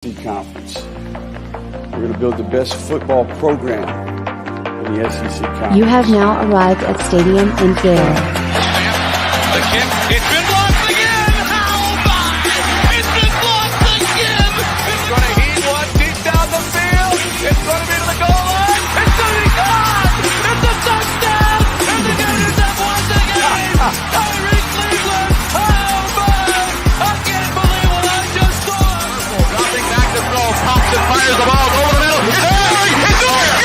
Conference. We're going to build the best football program in the SEC Conference. You have now arrived at Stadium in Gale. The kick, it's been blocked again! How about it? It's been blocked again! It's going to heat one deep down the field. It's going to be to the goal line. It's going to be gone! It's a touchdown! And the Gators have won the game! Tyree Cleveland! How about it? I can't believe what I just saw! Dropping back to throw. Thompson fires the ball over the middle. It's scoring! It's scoring!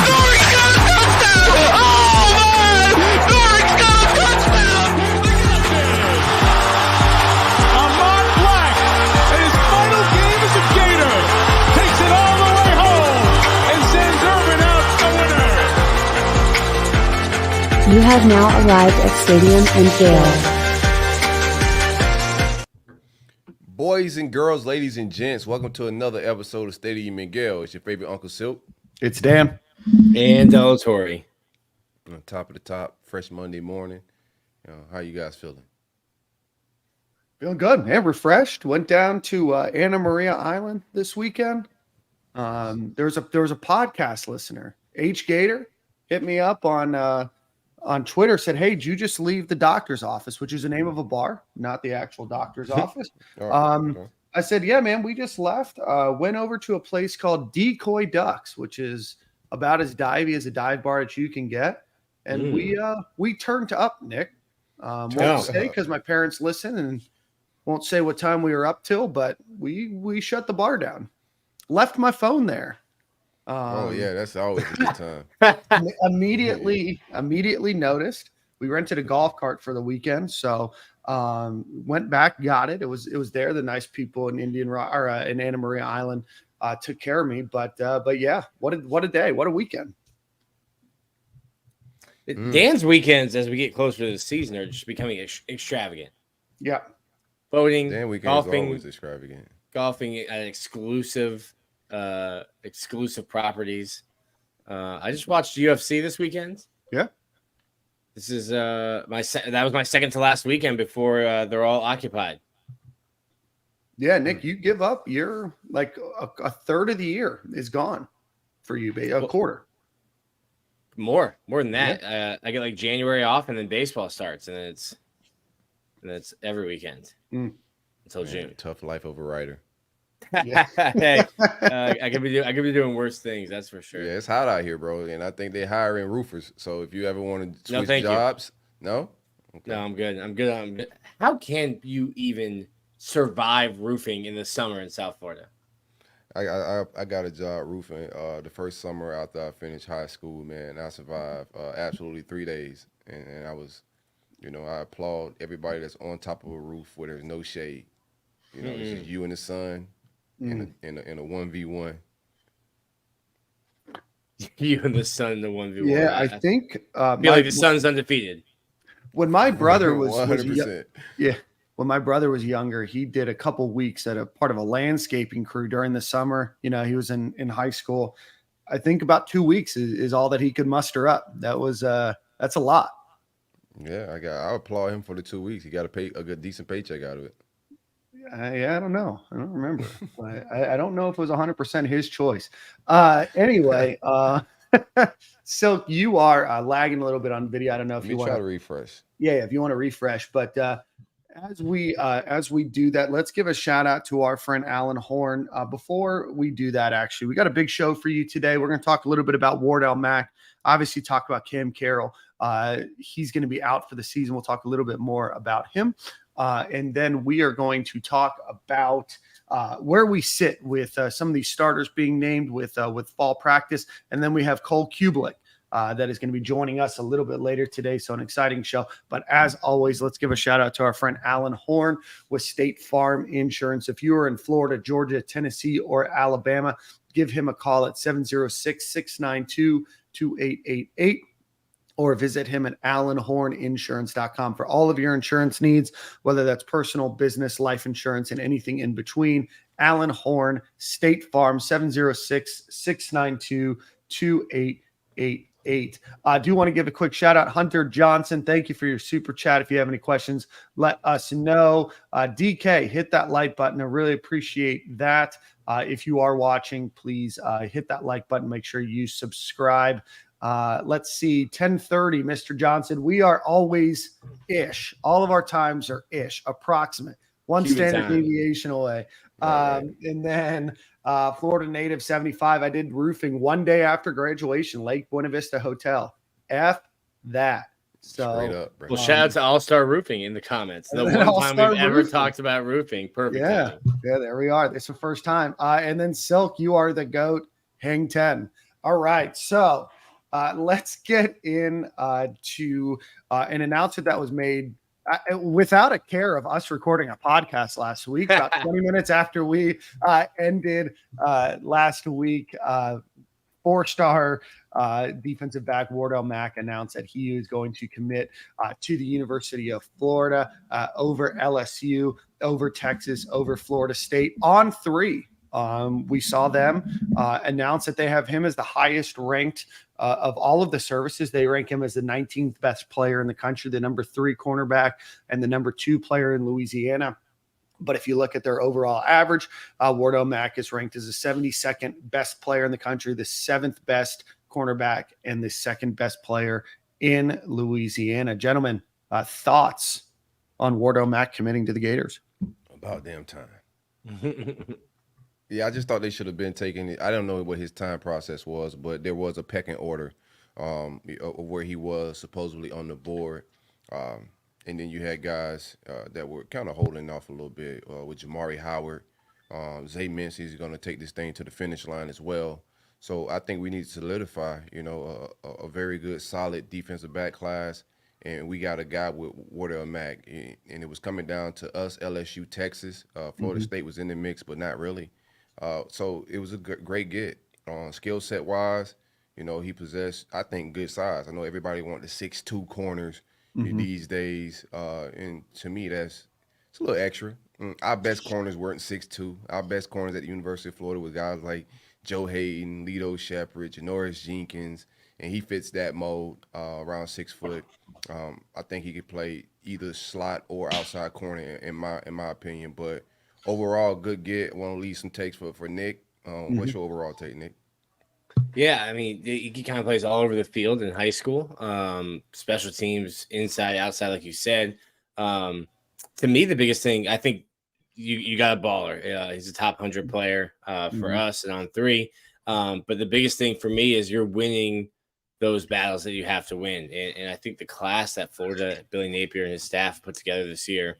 Scoring! Got a touchdown! Oh, man! Scoring's got a touchdown! Ahmad Black, in his final game as a Gator, takes it all the way home and sends Urban out the winner. You have now arrived at Stadium in Gale. Boys and girls, ladies and gents, welcome to another episode of Stadium in Gale. It's your favorite Uncle Silk. It's Dan. And Tori. On top of the top, fresh Monday morning. How you guys feeling? Feeling good, man. Refreshed. Went down to Anna Maria Island this weekend. There was a podcast listener, H Gator, hit me up on Twitter, said, "Hey, did you just leave the doctor's office?" Which is the name of a bar, not the actual doctor's office. Okay. I said, "Yeah, man, we just left. Went over to a place called Decoy Ducks, which is about as divey as a dive bar that you can get." And we turned up, Nick. Won't say because my parents listen, and won't say what time we were up till, but we shut the bar down. Left my phone there. That's always a good time. Immediately noticed. We rented a golf cart for the weekend, so went back, got it. It was there. The nice people in in Anna Maria Island took care of me. But yeah, what a day, what a weekend. Dan's weekends, as we get closer to the season, are just becoming extravagant. Yeah, boating, Dan weekend golfing, is always extravagant. Golfing at exclusive properties. I just watched UFC this weekend. Yeah. This is that was my second to last weekend before they're all occupied. Yeah, Nick, you give up. You're like a third of the year is gone for you, baby. A quarter. More than that. Yeah. I get like January off, and then baseball starts, and it's every weekend until June. Tough life of a writer. Yeah. Hey, I could be doing worse things. That's for sure. Yeah, it's hot out here, bro, and I think they're hiring roofers. So if you ever want to switch jobs, no, I'm good. How can you even survive roofing in the summer in South Florida? I got a job roofing the first summer after I finished high school, man. I survived absolutely 3 days, and I was, I applaud everybody that's on top of a roof where there's no shade. It's just you and the sun. In a 1v1. You and the sun in the 1v1. Yeah, I think I feel like the sun's undefeated. When my brother was 100%. When my brother was younger, he did a couple weeks at a part of a landscaping crew during the summer. He was in high school. I think about 2 weeks is all that he could muster up. That's a lot. Yeah, I applaud him for the 2 weeks. He got a good decent paycheck out of it. I don't know. I don't remember. I don't know if it was 100% his choice. Anyway, so you are lagging a little bit on video. I don't know if you want to refresh. Yeah, if you want to refresh. But as we do that, let's give a shout out to our friend Alan Horn. Before we do that, actually, we got a big show for you today. We're going to talk a little bit about Wardell Mack. Obviously, talk about Cam Carroll. He's going to be out for the season. We'll talk a little bit more about him. And then we are going to talk about where we sit with some of these starters being named with fall practice. And then we have Cole Cubelic that is going to be joining us a little bit later today. So an exciting show. But as always, let's give a shout out to our friend Alan Horn with State Farm Insurance. If you are in Florida, Georgia, Tennessee, or Alabama, give him a call at 706-692-2888. Or visit him at allenhorninsurance.com for all of your insurance needs, whether that's personal, business, life insurance, and anything in between. Alan Horn, State Farm, 706-692-2888. 8. I do want to give a quick shout out. Hunter Johnson, thank you for your super chat. If you have any questions, let us know. DK, hit that like button. I really appreciate that. If you are watching, please hit that like button. Make sure you subscribe. Let's see, 10:30, Mr. Johnson. We are always ish. All of our times are ish, approximate. One Cuban standard time. deviation away. Right. And then Florida native 75. I did roofing one day after graduation, Lake Buena Vista Hotel. F that. Straight So up, bro. Well, shout out to All Star Roofing in the comments. The And one then time All-Star we've ever Roofing. talked about roofing. Perfect. yeah, timing. there we are. It's the first time. And then Silk, you are the GOAT. Hang 10. All right. So let's get in to an announcement that was made without a care of us recording a podcast last week, about 20 minutes after we ended last week. 4-star defensive back Wardell Mack announced that he is going to commit to the University of Florida over LSU, over Texas, over Florida State on 3. We saw them announce that they have him as the highest ranked of all of the services. They rank him as the 19th best player in the country, the number 3 cornerback, and the number 2 player in Louisiana. But if you look at their overall average, Wardell Mack is ranked as the 72nd best player in the country, the 7th best cornerback, and the 2nd best player in Louisiana. Gentlemen, thoughts on Wardell Mack committing to the Gators? About damn time. Yeah, I just thought they should have been taking it. I don't know what his time process was, but there was a pecking order of where he was supposedly on the board. And then you had guys that were kind of holding off a little bit with Jamari Howard. Zay Mincy is going to take this thing to the finish line as well. So I think we need to solidify, a very good, solid defensive back class. And we got a guy with Wardell Mack. And it was coming down to us, LSU, Texas. Florida State was in the mix, but not really. So it was a great get. Skill set wise, he possessed, I think, good size. I know everybody wants the 6'2" corners these days. And to me, it's a little extra. Our best corners weren't 6'2". Our best corners at the University of Florida was guys like Joe Hayden, Lito Shepherd, Janoris Jenkins, and he fits that mold around 6 foot. I think he could play either slot or outside corner in my opinion. But overall, good get. I want to leave some takes for Nick. What's your overall take, Nick? Yeah, I mean, he kind of plays all over the field in high school. Special teams, inside, outside, like you said. To me, the biggest thing, I think you got a baller. He's a top 100 player for us and on 3. But the biggest thing for me is you're winning those battles that you have to win. And I think the class that Florida, Billy Napier and his staff put together this year,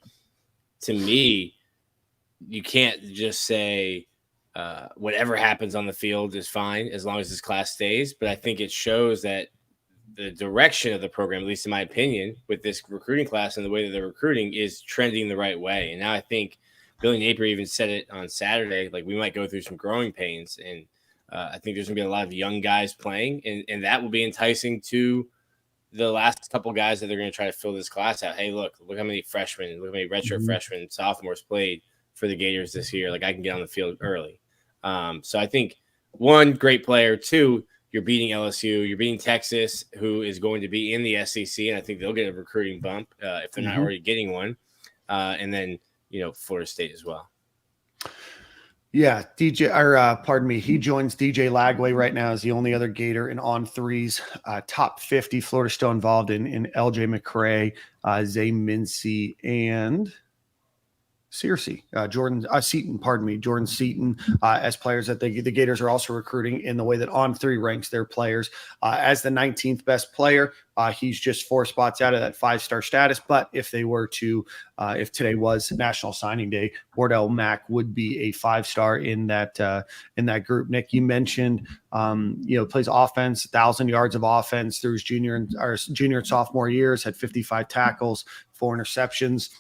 to me, you can't just say whatever happens on the field is fine as long as this class stays. But I think it shows that the direction of the program, at least in my opinion, with this recruiting class and the way that they're recruiting is trending the right way. And now I think Billy Napier even said it on Saturday, like we might go through some growing pains. And I think there's going to be a lot of young guys playing, and that will be enticing to the last couple guys that they're going to try to fill this class out. Hey, look how many freshmen, look how many redshirt freshmen, sophomores played for the Gators this year. Like I can get on the field early. So I think 1, great player. 2, you're beating LSU, you're beating Texas, who is going to be in the SEC, and I think they'll get a recruiting bump if they're not already getting one. And then, Florida State as well. Yeah, he joins DJ Lagway right now as the only other Gator in On 3's top 50. Florida still involved in LJ McCray, Zay Mincy, and Searcy, Jordan Seaton, as players that the Gators are also recruiting in the way that On 3 ranks their players as the 19th best player. He's just 4 spots out of that 5-star status. But if they were to, if today was National Signing Day, Wardell Mack would be a 5-star in that group. Nick, you mentioned, plays offense, 1,000 yards of offense through his junior and sophomore years, had 55 tackles, 4 interceptions.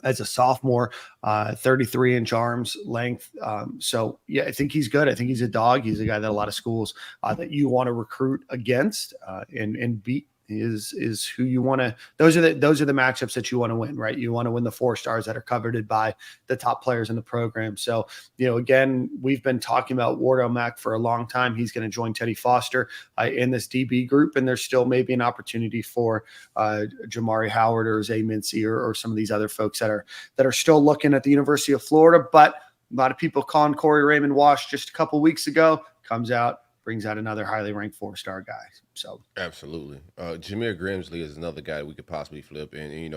As a sophomore, 33-inch arms length. So, yeah, I think he's good. I think he's a dog. He's a guy that a lot of schools that you want to recruit against and beat is who you want to. Those are the matchups that you want to win, right? You want to win the 4 stars that are coveted by the top players in the program. So, again, we've been talking about Wardell Mack for a long time. He's going to join Teddy Foster in this DB group, and there's still maybe an opportunity for Jamari Howard or Zay Mincy or some of these other folks that are still looking at the University of Florida. But a lot of people calling Corey Raymond washed just a couple weeks ago. Comes out, brings out another highly ranked 4-star guy. So absolutely, Jameer Grimsley is another guy we could possibly flip, and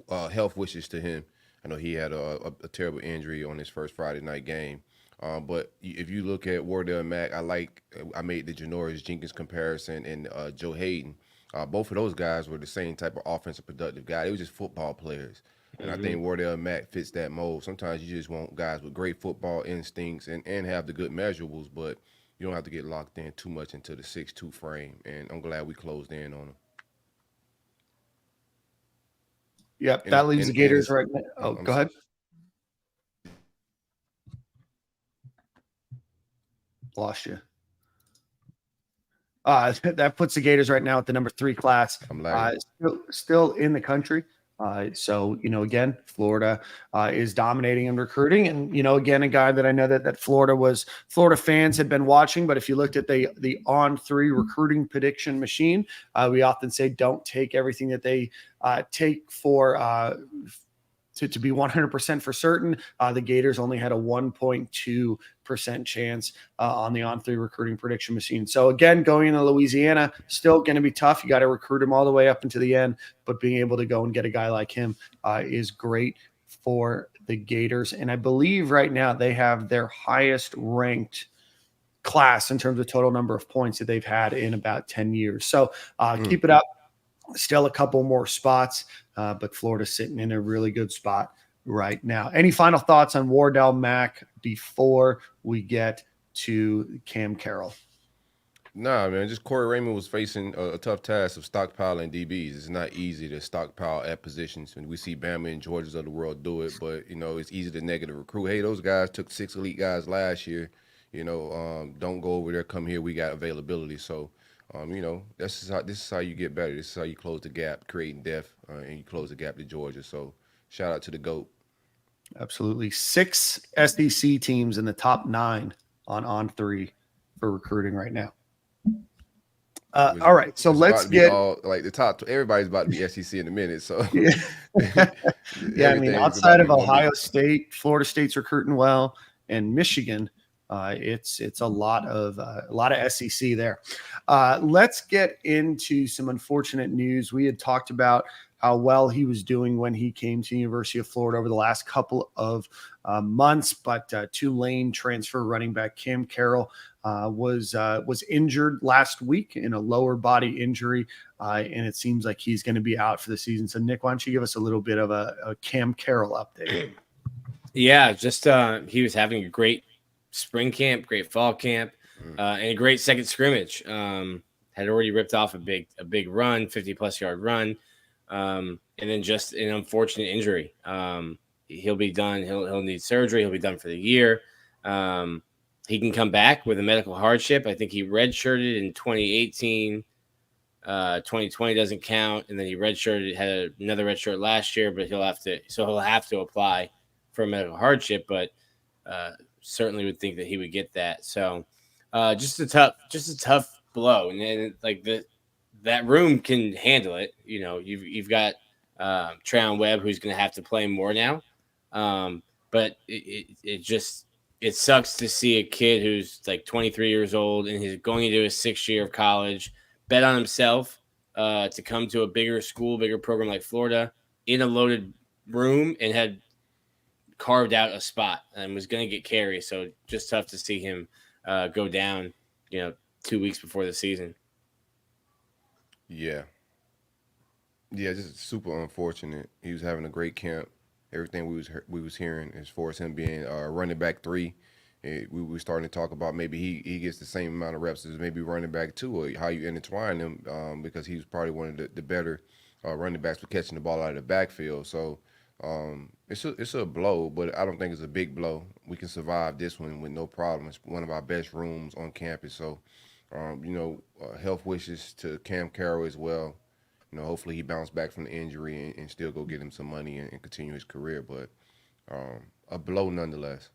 health wishes to him. I know he had a terrible injury on his first Friday night game. But if you look at Wardell Mack, I made the Janoris Jenkins comparison and Joe Hayden. Both of those guys were the same type of offensive productive guy. They were just football players. And I think Wardell Mack fits that mold. Sometimes you just want guys with great football instincts and have the good measurables, but you don't have to get locked in too much into the 6'2" frame. And I'm glad we closed in on him. Yep, that leaves the Gators right now. Oh, go ahead. Lost you. That puts the Gators right now at the number 3 class. Still in the country. So, again, Florida is dominating in recruiting. And, again, a guy that I know that Florida fans had been watching. But if you looked at the On3 recruiting prediction machine, we often say don't take everything that they take for to be 100% for certain. The Gators only had a 1.2% chance on the On3 recruiting prediction machine. So again, going into Louisiana, still going to be tough. You got to recruit him all the way up into the end, but being able to go and get a guy like him is great for the Gators. And I believe right now they have their highest ranked class in terms of total number of points that they've had in about 10 years. So keep it up. Still a couple more spots, but Florida's sitting in a really good spot right now. Any final thoughts on Wardell Mack before we get to Cam Carroll? Nah, man, just Corey Raymond was facing a tough task of stockpiling DBs. It's not easy to stockpile at positions, and we see Bama and Georgias of the world do it, but, it's easy to negative recruit. Hey, those guys took 6 elite guys last year. Don't go over there, come here, we got availability. So, this is how you get better. This is how you close the gap, creating depth, and you close the gap to Georgia. So shout out to the GOAT. Absolutely. 6 SEC teams in the top 9 on 3 for recruiting right now. All right, so let's get the top. Everybody's about to be SEC in a minute. So yeah, I mean, outside of Ohio State, Florida State's recruiting well, and Michigan. It's a lot of SEC there. Let's get into some unfortunate news. We had talked about how well he was doing when he came to the University of Florida over the last couple of months, but Tulane transfer running back Cam Carroll was injured last week in a lower body injury, and it seems like he's going to be out for the season. So, Nick, why don't you give us a little bit of a Cam Carroll update? Yeah, just he was having a great spring camp, great fall camp, and a great second scrimmage. Had already ripped off a big run, 50-plus yard run, and then just an unfortunate injury. He'll be done. He'll need surgery. He'll be done for the year. He can come back with a medical hardship. I think he redshirted in 2018. 2020 doesn't count, and then he redshirted, had another redshirt last year, but he'll have to apply for a medical hardship, but certainly would think that he would get that. So just a tough blow. And then that room can handle it. You've got Trayon Webb, who's going to have to play more now. But it sucks to see a kid who's like 23 years old and he's going into his 6th year of college, bet on himself to come to a bigger school, bigger program like Florida in a loaded room and had carved out a spot and was going to get carries. So just tough to see him go down, 2 weeks before the season. Yeah, just super unfortunate. He was having a great camp. Everything we was hearing as far as him being running back 3. We were starting to talk about maybe he gets the same amount of reps as maybe running back 2, or how you intertwine them, because he was probably one of the better running backs for catching the ball out of the backfield. So it's a blow, but I don't think it's a big blow. We can survive this one with no problem. It's one of our best rooms on campus. So Health wishes to Cam Carroll as well. Hopefully he bounced back from the injury and still go get him some money and continue his career. But a blow nonetheless.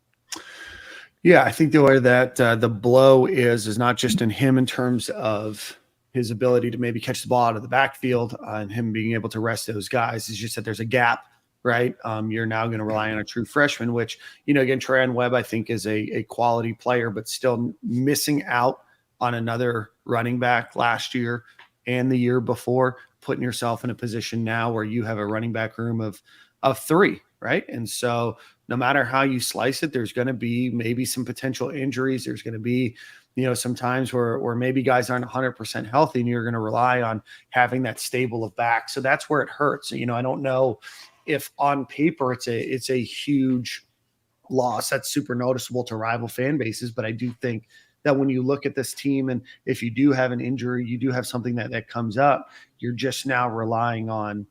Yeah, I think the way that the blow is not just in him in terms of his ability to maybe catch the ball out of the backfield and him being able to rest those guys. It's just that there's a gap, right? You're now going to rely on a true freshman, which, again, Trayan Webb, I think, is a quality player, but still missing out on another running back last year and the year before, putting yourself in a position now where you have a running back room of 3, right? And so no matter how you slice it, there's going to be maybe some potential injuries. There's going to be, some times where maybe guys aren't 100% healthy and you're going to rely on having that stable of back. So that's where it hurts. I don't know if on paper it's a huge loss that's super noticeable to rival fan bases, but I do think that when you look at this team and if you do have an injury, you do have something that comes up, you're just now relying on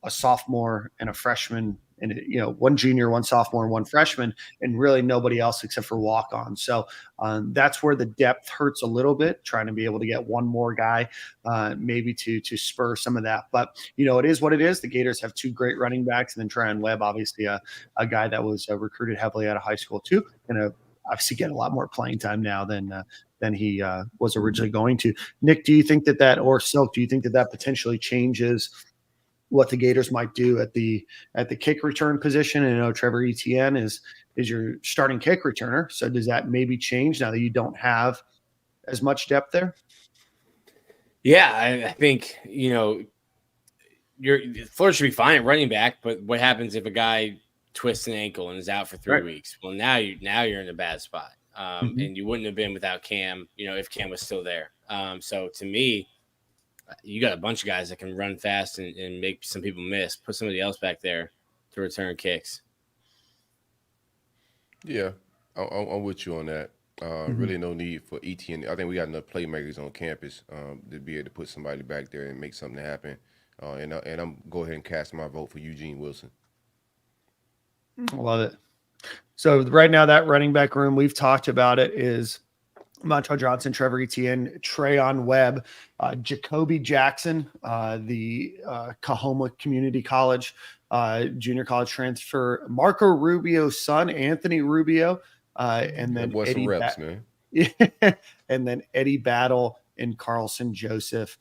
a sophomore and a freshman and, one junior, one sophomore, and one freshman, and really nobody else except for walk-on. So that's where the depth hurts a little bit, trying to be able to get one more guy maybe to spur some of that. But, it is what it is. The Gators have 2 great running backs, and then Trayan Webb, obviously a guy that was recruited heavily out of high school too, and obviously get a lot more playing time now than he was originally going to. Nick, do you think or Silk, do you think that potentially changes what the Gators might do at the kick return position? And Trevor Etienne is your starting kick returner. So does that maybe change now that you don't have as much depth there? Yeah, I think, Florida should be fine at running back, but what happens if a guy twists an ankle and is out for 3 weeks? Well, now you're in a bad spot. And you wouldn't have been without Cam, if Cam was still there. So to me, you got a bunch of guys that can run fast and make some people miss. Put somebody else back there to return kicks. Yeah, I'm with you on that. Really no need for ETN. I think we got enough playmakers on campus to be able to put somebody back there and make something happen. And I'm go ahead and cast my vote for Eugene Wilson. Love it. So right now that running back room, we've talked about it, is Montel Johnson, Trevor Etienne, Trayan Webb, Jacoby Jackson, the Kahoma Community College junior college transfer, Marco Rubio's son, Anthony Rubio, and then Eddie reps, man. And then Eddie Battle and Carlson Joseph.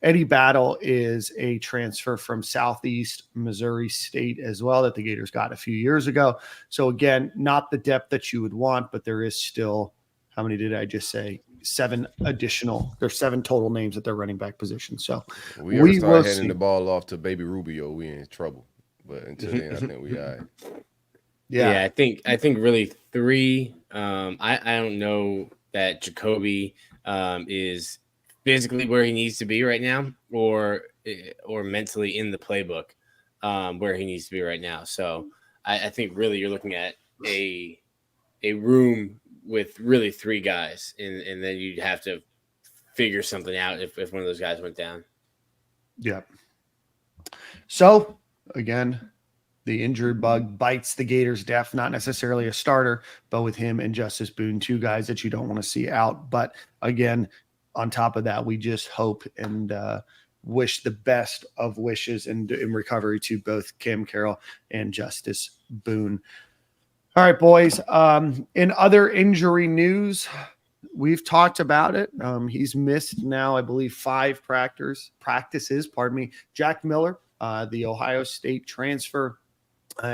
Eddie Battle is a transfer from Southeast Missouri State as well that the Gators got a few years ago. So again, not the depth that you would want, but there is still, how many did I just say? 7 additional. There's 7 total names at their running back position. So we start handing the ball off to Baby Rubio, we in trouble. But until then, I think we all right. Yeah, I think really 3. I don't know that Jacoby is physically where he needs to be right now, or mentally in the playbook where he needs to be right now. So I think really you're looking at a room with really 3 guys, and then you'd have to figure something out if one of those guys went down. Yeah. So again, the injured bug bites the Gators depth, not necessarily a starter, but with him and Justice Boone, 2 guys that you don't want to see out. But again, on top of that, we just hope and wish the best of wishes in recovery to both Cam Carroll and Justice Boone. All right, boys. In other injury news, we've talked about it. He's missed now, I believe, 5 practices. Jack Miller, the Ohio State transfer,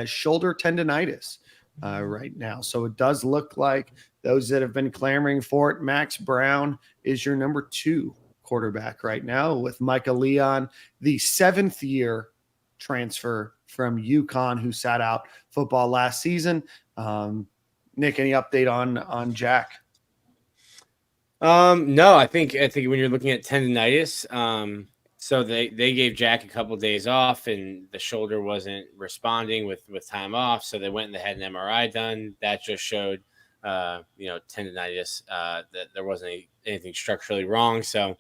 shoulder tendonitis right now. So it does look like those that have been clamoring for it, Max Brown is your number 2 quarterback right now, with Micah Leon, the 7th year transfer from UConn, who sat out football last season. Nick, any update on Jack? No, I think when you're looking at tendonitis, so they gave Jack a couple of days off, and the shoulder wasn't responding with time off, so they went and they had an MRI done. That just showed tendonitis, that there wasn't anything structurally wrong. So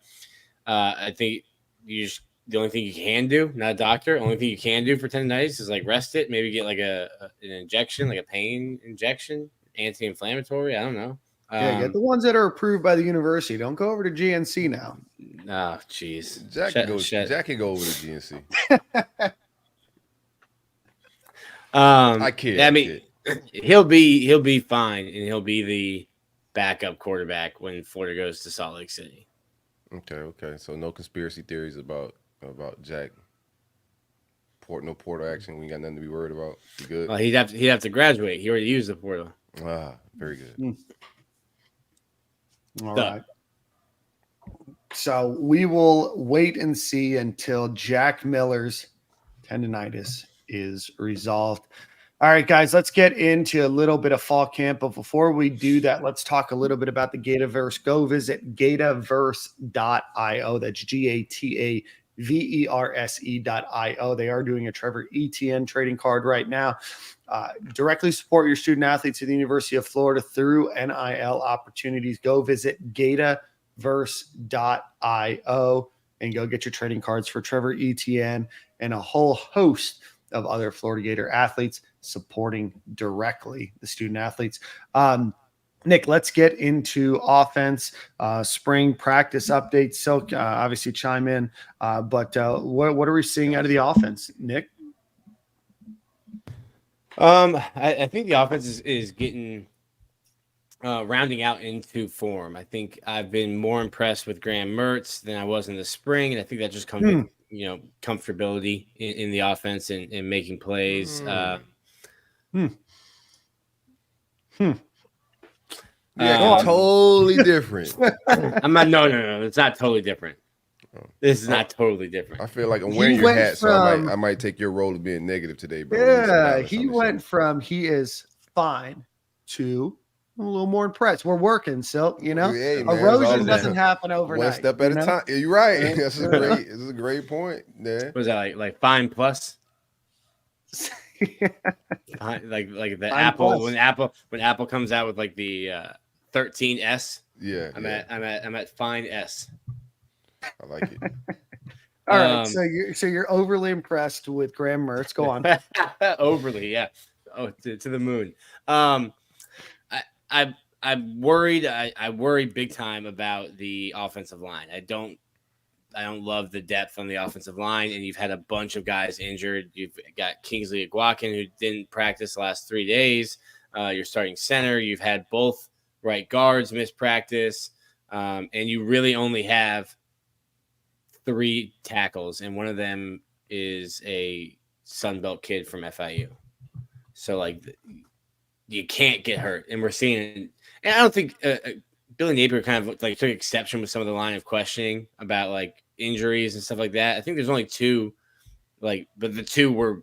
I think the only thing you can do, not a doctor, only thing you can do for tendonitis is like rest it, maybe get like an injection, like a pain injection, anti-inflammatory. I don't know. Yeah, get the ones that are approved by the university. Don't go over to GNC now. Oh, jeez. Jack can go over to GNC. I kid. I mean, he'll be fine, and he'll be the backup quarterback when Florida goes to Salt Lake City. Okay. So no conspiracy theories about Jack. No portal action. We ain't got nothing to be worried about. You good? Well, he'd have to graduate. He already used the portal. Very good. All right. So we will wait and see until Jack Miller's tendonitis is resolved. All right, guys, let's get into a little bit of fall camp. But before we do that, let's talk a little bit about the Gataverse. Go visit gataverse.io. That's GATAVERSE.io. They are doing a Trevor Etienne trading card right now. Directly support your student athletes at the University of Florida through NIL opportunities. Go visit gataverse.io and go get your trading cards for Trevor Etienne and a whole host of other Florida Gator athletes supporting directly the student athletes. Nick, let's get into offense, spring practice updates. So obviously chime in, but what are we seeing out of the offense, Nick? I think the offense is getting rounding out into form. I think I've been more impressed with Graham Mertz than I was in the spring, and I think that just comes with comfortability in the offense and making plays. Totally different. I'm not. No. It's not totally different. This is not totally different. I feel like I'm wearing your hat, so I might take your role of being negative today, bro. Yeah, he went from he is fine to a little more impressed. We're working, Silk. You know, hey, man, erosion doesn't happen overnight. One step at a time. You're right. This is a great point. Yeah. Was that like fine plus? like the fine Apple plus. when Apple comes out with like the 13S. Yeah. I'm at fine S. I like it. All right, so you're overly impressed with Graham Mertz. Go on. Overly, yeah. Oh, to the moon. I'm worried. I worry big time about the offensive line. I don't love the depth on the offensive line, and you've had a bunch of guys injured. You've got Kingsley Agwakin, who didn't practice the last 3 days. You're starting center. You've had both right guards miss practice, and you really only have 3 tackles, and one of them is a Sunbelt kid from FIU. So, like, you can't get hurt, and we're seeing it. And I don't think Billy Napier kind of like took exception with some of the line of questioning about like injuries and stuff like that. I think there's only 2, but the 2 were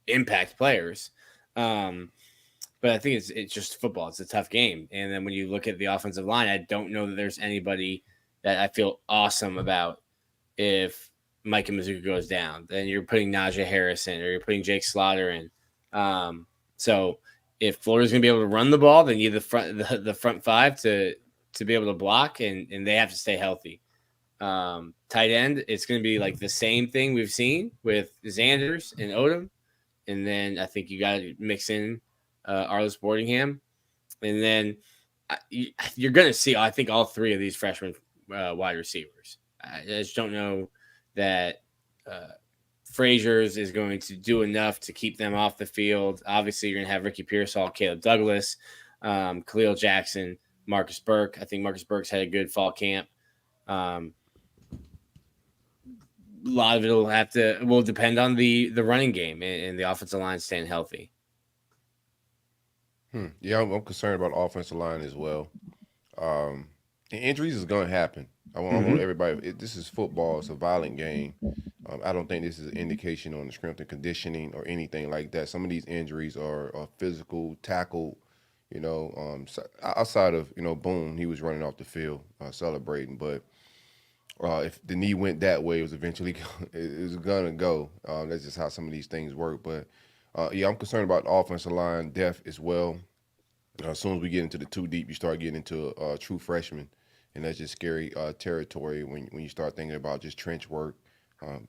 impact players. But I think it's just football. It's a tough game. And then when you look at the offensive line, I don't know that there's anybody that I feel awesome about if Micah Mizuka goes down. Then you're putting Najee Harris in, or you're putting Jake Slaughter in. So if Florida's going to be able to run the ball, they need the front 5 to be able to block, and they have to stay healthy. Tight end, it's going to be like the same thing we've seen with Xanders and Odom. And then I think you got to mix in Arliss Boardingham. And then you're going to see, I think, all 3 of these freshman wide receivers. I just don't know that Frazier's is going to do enough to keep them off the field. Obviously, you're going to have Ricky Pearsall, Caleb Douglas, Khalil Jackson, Marcus Burke. I think Marcus Burke's had a good fall camp. A lot of it will depend on the running game and the offensive line staying healthy. Yeah, I'm concerned about offensive line as well. Injuries is going to happen. I want everybody. This is football. It's a violent game. I don't think this is an indication on the strength and conditioning or anything like that. Some of these injuries are physical, tackle. Outside of Boone, he was running off the field celebrating. But if the knee went that way, it was eventually gonna go. That's just how some of these things work. But yeah, I'm concerned about the offensive line depth as well. As soon as we get into the 2 deep, you start getting into true freshmen. And that's just scary territory when you start thinking about just trench work,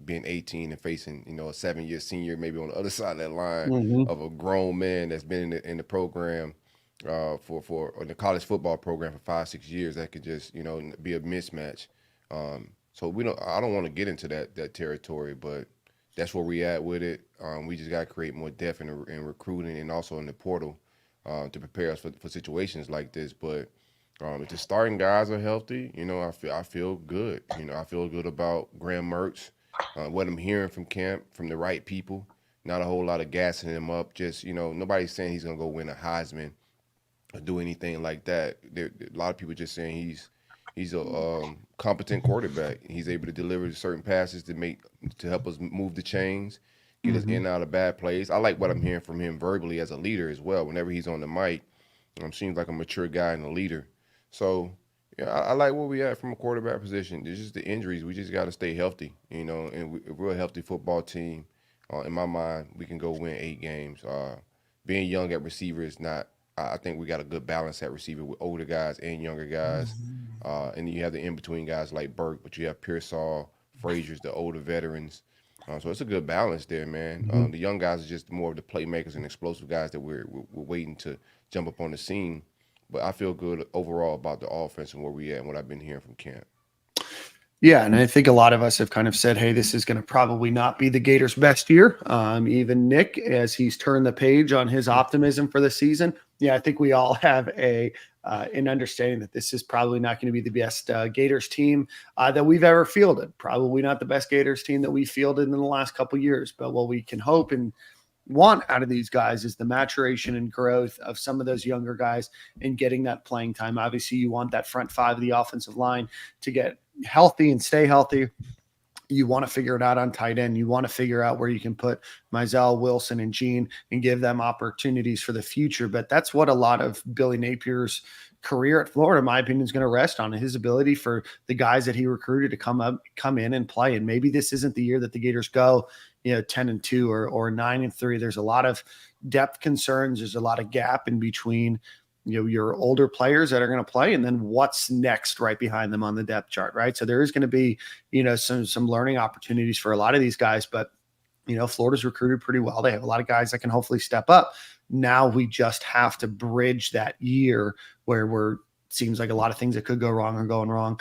being 18 and facing, a 7-year senior maybe on the other side of that line of a grown man that's been in the program for in the college football program for 5-6 years, that could just be a mismatch. So I don't want to get into that territory, but that's where we at with it. We just got to create more depth in recruiting and also in the portal to prepare us for situations like this. But if the starting guys are healthy, I feel good. I feel good about Graham Mertz, what I'm hearing from camp, from the right people. Not a whole lot of gassing him up. Just nobody's saying he's gonna go win a Heisman or do anything like that. A lot of people just saying he's a competent quarterback. He's able to deliver certain passes to help us move the chains, get us in and out of bad plays. I like what I'm hearing from him verbally as a leader as well. Whenever he's on the mic, seems like a mature guy and a leader. So yeah, I like where we at from a quarterback position. It's just the injuries. We just got to stay healthy, and a real healthy football team. In my mind, we can go win 8 games. Being young at receiver is not. I think we got a good balance at receiver with older guys and younger guys. And you have the in-between guys like Burke, but you have Pearsall, Frazier's, the older veterans. So it's a good balance there, man. The young guys are just more of the playmakers and explosive guys that we're waiting to jump up on the scene. But I feel good overall about the offense and where we at and what I've been hearing from camp. Yeah, and I think a lot of us have kind of said, hey, this is going to probably not be the Gators' best year. Even Nick, as he's turned the page on his optimism for the season. Yeah, I think we all have an understanding that this is probably not going to be the best Gators team that we've ever fielded. Probably not the best Gators team that we fielded in the last couple of years. But what we can hope and want out of these guys is the maturation and growth of some of those younger guys and getting that playing time. Obviously, you want that front five of the offensive line to get healthy and stay healthy. You want to figure it out on tight end. You want to figure out where you can put Mizell, Wilson, and Gene and give them opportunities for the future. But that's what a lot of Billy Napier's career at Florida, in my opinion, is going to rest on, his ability for the guys that he recruited to come in and play. And maybe this isn't the year that the Gators go 10-2 or 9-3. There's a lot of depth concerns. There's a lot of gap in between your older players that are going to play, and then what's next right behind them on the depth chart, right? So there is going to be, some learning opportunities for a lot of these guys, but, Florida's recruited pretty well. They have a lot of guys that can hopefully step up. Now we just have to bridge that year where seems like a lot of things that could go wrong are going wrong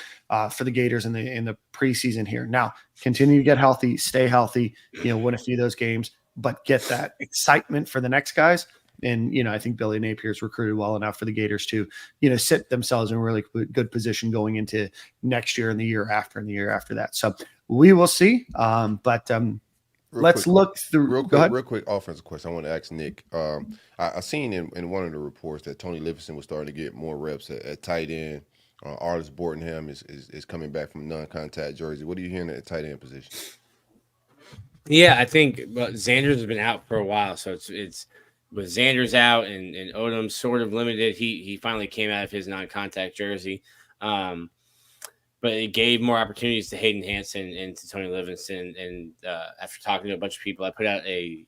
for the Gators in the preseason here. Now, continue to get healthy, stay healthy, win a few of those games, but get that excitement for the next guys. And, I think Billy Napier's recruited well enough for the Gators to, sit themselves in a really good position going into next year and the year after and the year after that. So we will see. Let's look through. Real quick offensive question. I want to ask Nick. I seen in one of the reports that Tony Livingston was starting to get more reps at tight end. Arlis Bordenham is coming back from non-contact jersey. What are you hearing at tight end position? Yeah, I think Xanders has been out for a while, so it's with Xanders out and Odom sort of limited. He finally came out of his non-contact jersey, but it gave more opportunities to Hayden Hansen and to Tony Livingston. And after talking to a bunch of people, I put out a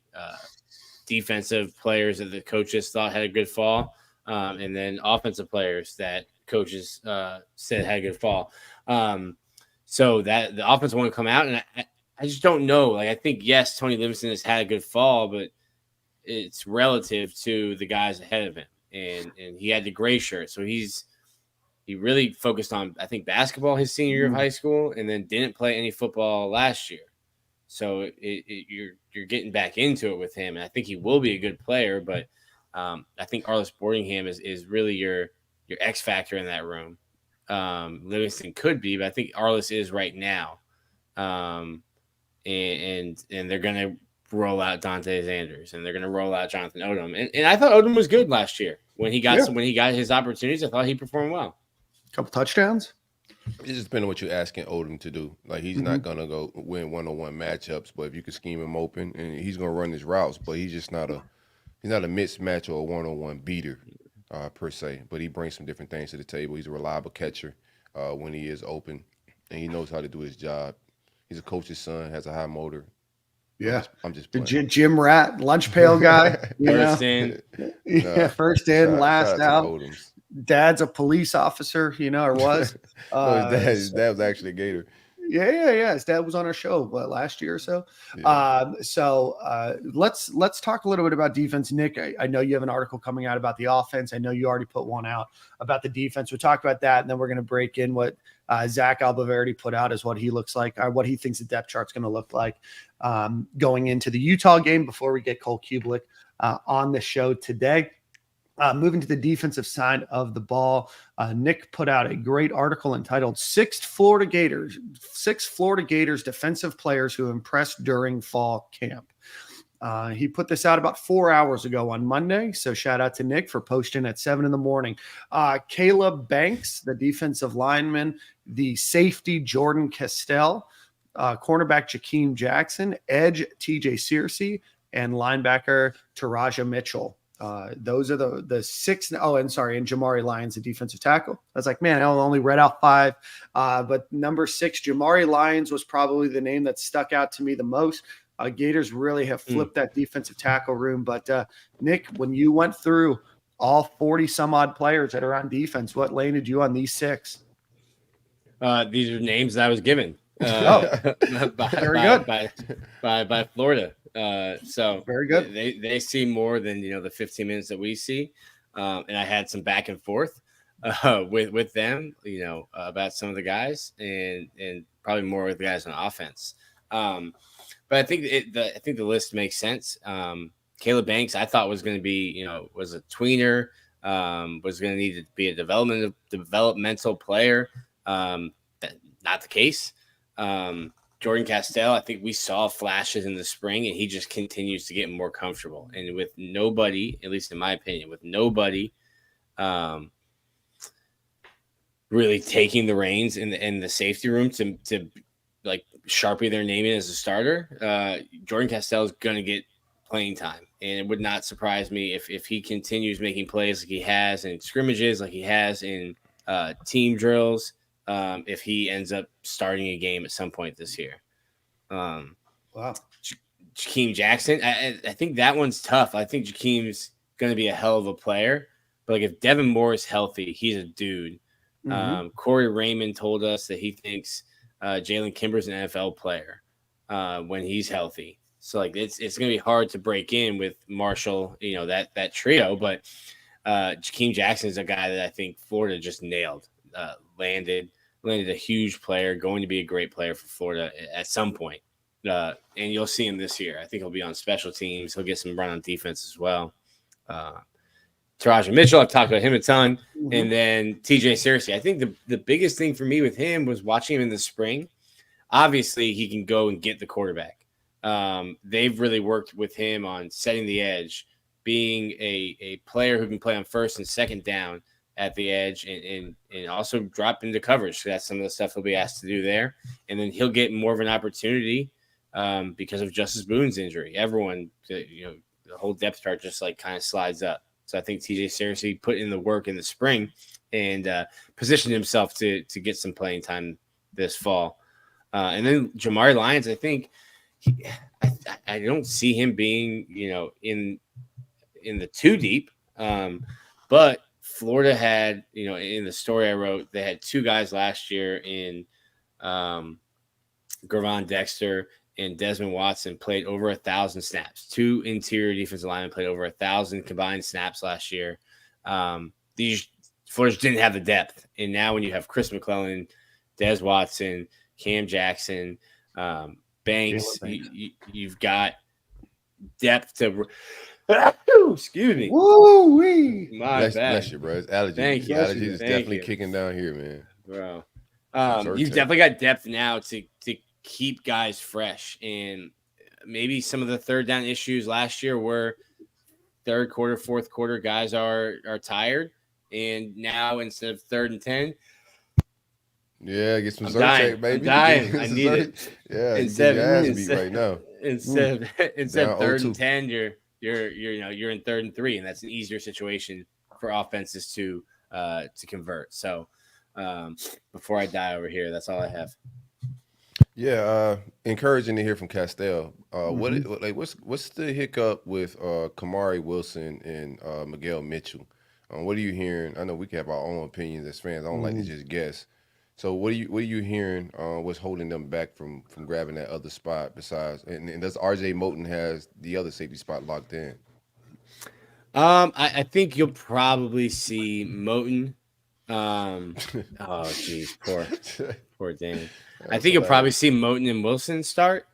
defensive players that the coaches thought had a good fall, and then offensive players that coaches said had a good fall. So that the offense want to come out, and I just don't know. Like, I think, yes, Tony Livingston has had a good fall, but it's relative to the guys ahead of him. And he had the gray shirt. So he really focused on, I think, basketball his senior year of high school, and then didn't play any football last year. So you're getting back into it with him. And I think he will be a good player, but I think Arlis Bordenham is really your X factor in that room. Livingston could be, but I think Arlis is right now. And they're going to roll out Dante Xanders, and they're going to roll out Jonathan Odom. And I thought Odom was good last year when he got his opportunities. I thought he performed well. Couple touchdowns. It just depends on what you're asking Odom to do. Like, he's not going to go win one-on-one matchups, but if you can scheme him open, and he's going to run his routes, but he's just not a mismatch or a one-on-one beater per se. But he brings some different things to the table. He's a reliable catcher when he is open, and he knows how to do his job. He's a coach's son, has a high motor. Yeah, I'm just the gym rat, lunch pail guy. First in, first in, last out. Dad's a police officer, or was. His dad was actually a Gator. Yeah. His dad was on our show last year or so. Yeah. Let's talk a little bit about defense. Nick, I know you have an article coming out about the offense. I know you already put one out about the defense. We'll talk about that, and then we're going to break in what Zach Albaverdi put out as what he looks like, or what he thinks the depth chart's going to look like going into the Utah game before we get Cole Cubelic on the show today. Moving to the defensive side of the ball, Nick put out a great article entitled Six Florida Gators defensive players who impressed during fall camp. He put this out about 4 hours ago on Monday, so shout out to Nick for posting at 7 a.m. Caleb Banks, the defensive lineman, the safety Jordan Castell, cornerback Jakeem Jackson, edge TJ Searcy, and linebacker Taraja Mitchell. Those are the six. Oh, and Jamari Lyons, the defensive tackle. I was like, man, I only read out 5. But number 6, Jamari Lyons was probably the name that stuck out to me the most. Gators really have flipped that defensive tackle room. But Nick, when you went through all 40 some odd players that are on defense, what landed you on these 6? These are names that I was given. Very good. By Florida. So very good. They see more than the 15 minutes that we see, and I had some back and forth with them, about some of the guys, and probably more with the guys on offense. But I think the list makes sense. Caleb Banks, I thought was going to be was a tweener, was going to need to be a developmental player. Not the case. Jordan Castell, I think we saw flashes in the spring, and he just continues to get more comfortable. And with nobody, at least in my opinion, really taking the reins in the safety room to like Sharpie their name in as a starter, Jordan Castell is going to get playing time. And it would not surprise me if he continues making plays like he has in scrimmages, like he has in team drills, if he ends up starting a game at some point this year. Wow. Jakeem Jackson, I think that one's tough. I think Jakeem's going to be a hell of a player. But like if Devin Moore is healthy, he's a dude. Mm-hmm. Corey Raymond told us that he thinks Jalen Kimber's an NFL player when he's healthy. So like it's going to be hard to break in with Marshall, that trio. But Jakeem Jackson is a guy that I think Florida just nailed. Landed a huge player, going to be a great player for Florida at some point. And you'll see him this year. I think he'll be on special teams. He'll get some run on defense as well. Taraja Mitchell, I've talked about him a ton. Mm-hmm. And then TJ Searcy. I think the biggest thing for me with him was watching him in the spring. Obviously, he can go and get the quarterback. They've really worked with him on setting the edge, being a player who can play on first and second down at the edge and also drop into coverage. So that's some of the stuff he'll be asked to do there. And then he'll get more of an opportunity because of Justice Boone's injury. Everyone, the whole depth chart just like kind of slides up. So I think TJ Searcy put in the work in the spring and positioned himself to get some playing time this fall. And then Jamari Lyons, I think I don't see him being, in the too deep. But Florida had, in the story I wrote, they had 2 guys last year in Gervon Dexter and Desmond Watson played over 1,000 snaps. 2 interior defensive linemen played over 1,000 combined snaps last year. These Florida didn't have the depth. And now when you have Chris McClellan, Des Watson, Cam Jackson, Banks, you've got depth to – excuse me. Woo-wee. Bless you, bro. It's allergies. Thank you. Allergies is definitely kicking down here, man. Bro. You've definitely got depth now to keep guys fresh. And maybe some of the third down issues last year were third quarter, fourth quarter, guys are tired. And now instead of 3rd and 10, yeah, get some Zyrtec, baby. I'm dying. I need it. Yeah, instead right now. Instead of 3rd and 10, you're in 3rd and 3, and that's an easier situation for offenses to convert. So before I die over here, that's all I have. Yeah, encouraging to hear from Castell. What's the hiccup with Kamari Wilson and Miguel Mitchell? What are you hearing? I know we can have our own opinions as fans. I don't like to just guess. So what are you hearing? What's holding them back from grabbing that other spot? Besides, and does RJ Moten has the other safety spot locked in? I think you'll probably see Moten. Oh geez, poor Danny. I think you'll probably see Moten and Wilson start.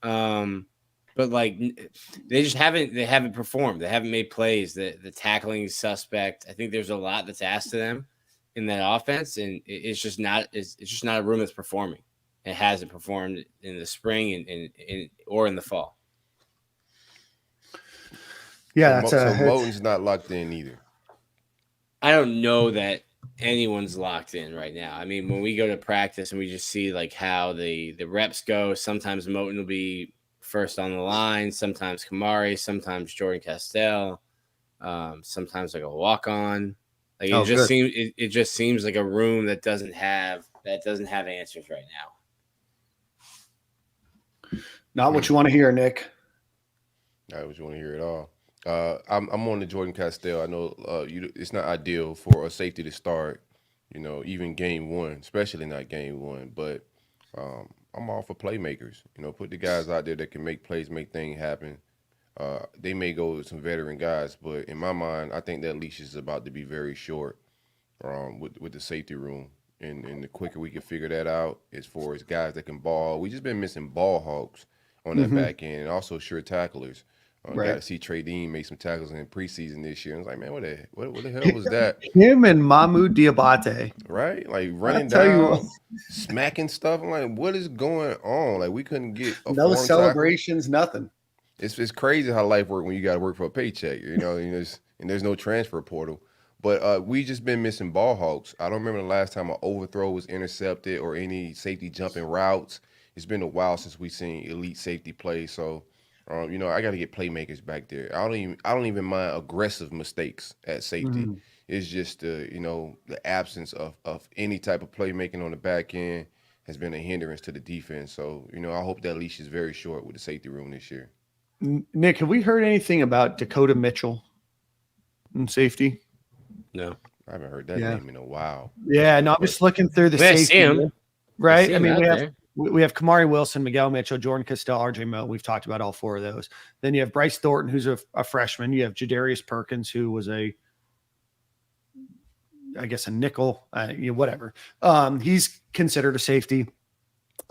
But like they haven't performed. They haven't made plays. The tackling is suspect. I think there's a lot that's asked of them in that offense, and it's just not a room that's performing. It hasn't performed in the spring and or in the fall. Yeah, so Moten's not locked in either. I don't know that anyone's locked in right now. I mean, when we go to practice and we just see like how the reps go, sometimes Moten will be first on the line, sometimes Kamari, sometimes Jordan Castell, sometimes like a walk on. Like it just seems like a room that doesn't have answers right now. Not what you want to hear, Nick. Not what you want to hear at all. I'm on the Jordan Castell. I know it's not ideal for a safety to start, even game one, especially not game one. But I'm all for playmakers. Put the guys out there that can make plays, make things happen. They may go with some veteran guys, but in my mind, I think that leash is about to be very short with the safety room. And the quicker we can figure that out as far as guys that can ball. We just been missing ball hawks on that back end and also sure tacklers. Got to see Trey Dean make some tackles in preseason this year. I was like, man, what the hell was that? Him and Mahmoud Diabate. Right? Like running down, smacking stuff. I'm like, what is going on? Like we couldn't get no celebrations, tackle. Nothing. It's crazy how life works when you got to work for a paycheck, and there's no transfer portal. But we just been missing ball hawks. I don't remember the last time an overthrow was intercepted or any safety jumping routes. It's been a while since we've seen elite safety play. So, I got to get playmakers back there. I don't even mind aggressive mistakes at safety. Mm-hmm. It's just the absence of any type of playmaking on the back end has been a hindrance to the defense. So, I hope that leash is very short with the safety room this year. Nick, have we heard anything about Dakota Mitchell in safety? No, I haven't heard that name in a while. Yeah, no, I'm just looking through the safety. Right? I mean, we have Kamari Wilson, Miguel Mitchell, Jordan Castell, RJ Moten. We've talked about all four of those. Then you have Bryce Thornton, who's a freshman. You have Jadarius Perkins, who was a nickel, whatever. He's considered a safety.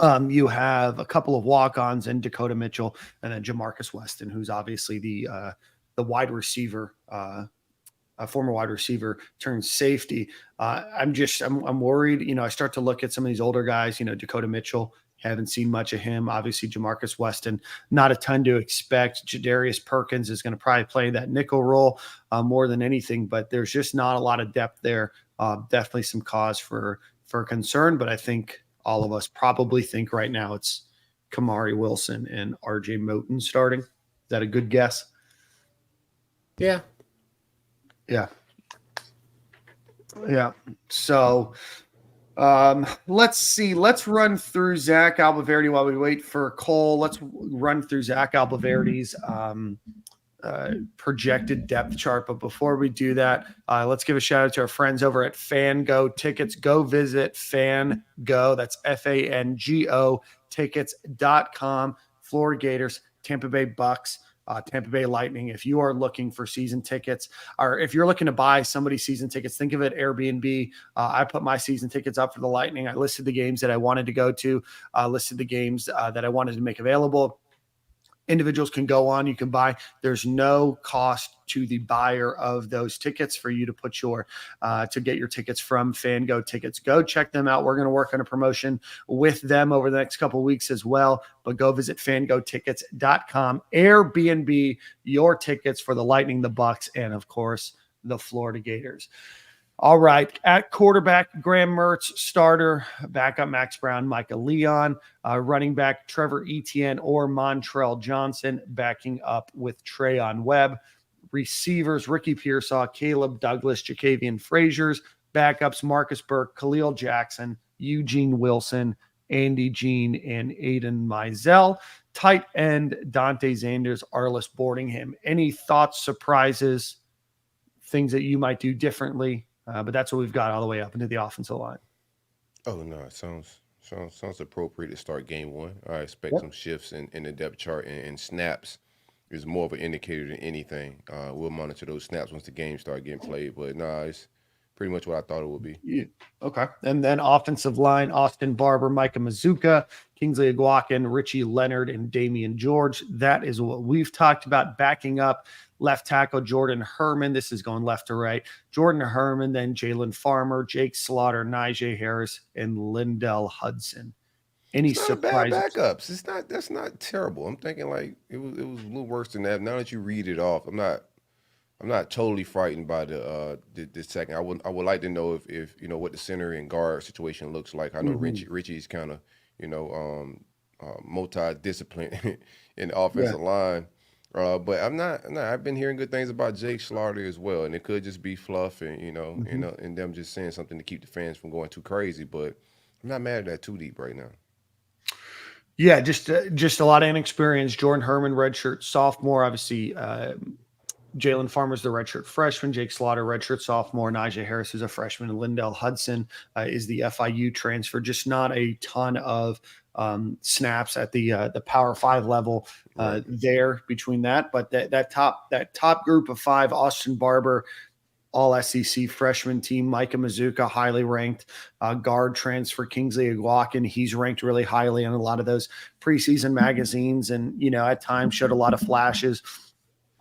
You have a couple of walk-ons and Dakota Mitchell, and then Jamarcus Weston, who's obviously the wide receiver, a former wide receiver turned safety. I'm worried. I start to look at some of these older guys. Dakota Mitchell, haven't seen much of him. Obviously, Jamarcus Weston, not a ton to expect. Jadarius Perkins is going to probably play that nickel role more than anything, but there's just not a lot of depth there. Definitely some cause for concern, but I think all of us probably think right now it's Kamari Wilson and RJ Moten starting. Is that a good guess? Yeah. Yeah. So let's see. Let's run through Zach Albaverdi while we wait for Cole. Let's run through Zach Albaverdi's projected depth chart. But before we do that, let's give a shout out to our friends over at FanGo Tickets. Go visit FanGo. That's FANGO tickets.com. Florida Gators, Tampa Bay Bucks, Tampa Bay Lightning. If you are looking for season tickets, or if you're looking to buy somebody's season tickets, think of it Airbnb. I put my season tickets up for the Lightning. I listed the games that I wanted to go to, listed the games that I wanted to make available. Individuals can go on, you can buy. There's no cost to the buyer of those tickets for you to put to get your tickets from FanGo Tickets. Go check them out. We're going to work on a promotion with them over the next couple of weeks as well, but go visit fangotickets.com. Airbnb your tickets for the Lightning, the Bucks, and of course, the Florida Gators. All right. At quarterback, Graham Mertz, starter, backup Max Brown, Micah Leon, running back Trevor Etienne or Montrell Johnson, backing up with Treyon Webb. Receivers, Ricky Pearsall, Caleb Douglas, Jacavian Fraziers. Backups, Marcus Burke, Khalil Jackson, Eugene Wilson, Andy Jean, and Aiden Mizell. Tight end, Dante Zanders, Arliss Boardingham. Any thoughts, surprises, things that you might do differently? But that's what we've got all the way up into the offensive line. Oh no, it sounds appropriate to start game one. I expect Yep. some shifts in the depth chart and snaps is more of an indicator than anything. We'll monitor those snaps once the game start getting played. But nah, it's pretty much what I thought it would be. Yeah. Okay. And then offensive line, Austin Barber, Micah Mazuka, Kingsley Aguakin, Richie Leonard, and Damian George. That is what we've talked about. Backing up left tackle Jordan Herman. This is going left to right. Jordan Herman, then Jalen Farmer, Jake Slaughter, Najee Harris, and Lindell Hudson. Any It's not bad surprises? backups. That's not terrible. I'm thinking like it was a little worse than that. Now that you read it off, I'm not totally frightened by the second. I would like to know if you know what the center and guard situation looks like. I know Richie's kind of multi-disciplined in the offensive line. But I've been hearing good things about Jake Slaughter as well, and it could just be fluff and and them just saying something to keep the fans from going too crazy. But I'm not mad at that too deep right now. Yeah, just a lot of inexperience. Jordan Herman, redshirt sophomore. Obviously, Jalen Farmer's the redshirt freshman. Jake Slaughter, redshirt sophomore. Najee Harris is a freshman. And Lindell Hudson is the FIU transfer. Just not a ton of snaps at the Power 5 level there between that. But that top group of five: Austin Barber, all SEC freshman team, Micah Mazuka, highly ranked guard transfer, Kingsley Aguakin. He's ranked really highly in a lot of those preseason magazines, and at times showed a lot of flashes.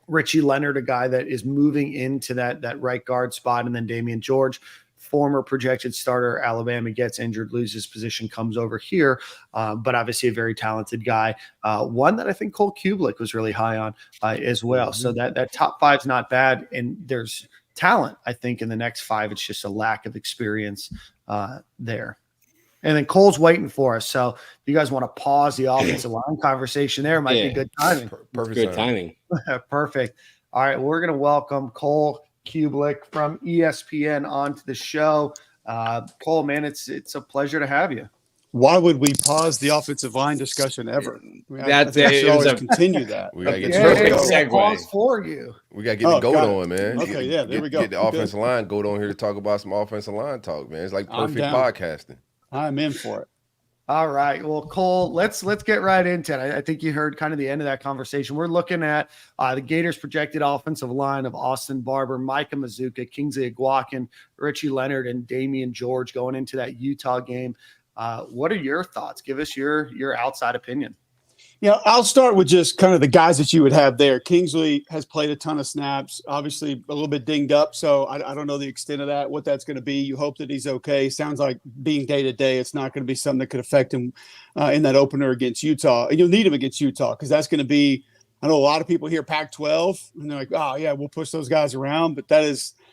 Richie Leonard, a guy that is moving into that right guard spot, and then Damian George, former projected starter. Alabama gets injured, loses position, comes over here, but obviously a very talented guy. One that I think Cole Cubelic was really high on as well. So that top five's not bad, and there's talent. I think in the next five, it's just a lack of experience there. And then Cole's waiting for us. So if you guys want to pause the offensive line conversation there, it might be good timing. Perfect Good timing. Perfect. All right. We're going to welcome Cole Cubelic from ESPN onto the show. Cole, man, it's a pleasure to have you. Why would we pause the offensive line discussion ever? I think we should always continue that. We gotta get Perfect Pause segue. for you. We gotta get the goat got it. on, man. Okay, there we go. Get the offensive line goat on here to talk about some offensive line talk, man. It's like I'm perfect down. podcasting. I'm in for it. All right. Well, Cole, let's get right into it. I think you heard kind of the end of that conversation. We're looking at the Gators' projected offensive line of Austin Barber, Micah Mazuka, Kingsley Aguakin, Richie Leonard, and Damian George going into that Utah game. What are your thoughts? Give us your outside opinion. Yeah, I'll start with just kind of the guys that you would have there. Kingsley has played a ton of snaps, obviously a little bit dinged up, so I don't know the extent of that, what that's going to be. You hope that he's okay. Sounds like being day-to-day, it's not going to be something that could affect him in that opener against Utah. And you'll need him against Utah because that's going to be – I know a lot of people hear Pac-12, and they're like, oh, yeah, we'll push those guys around. But that is –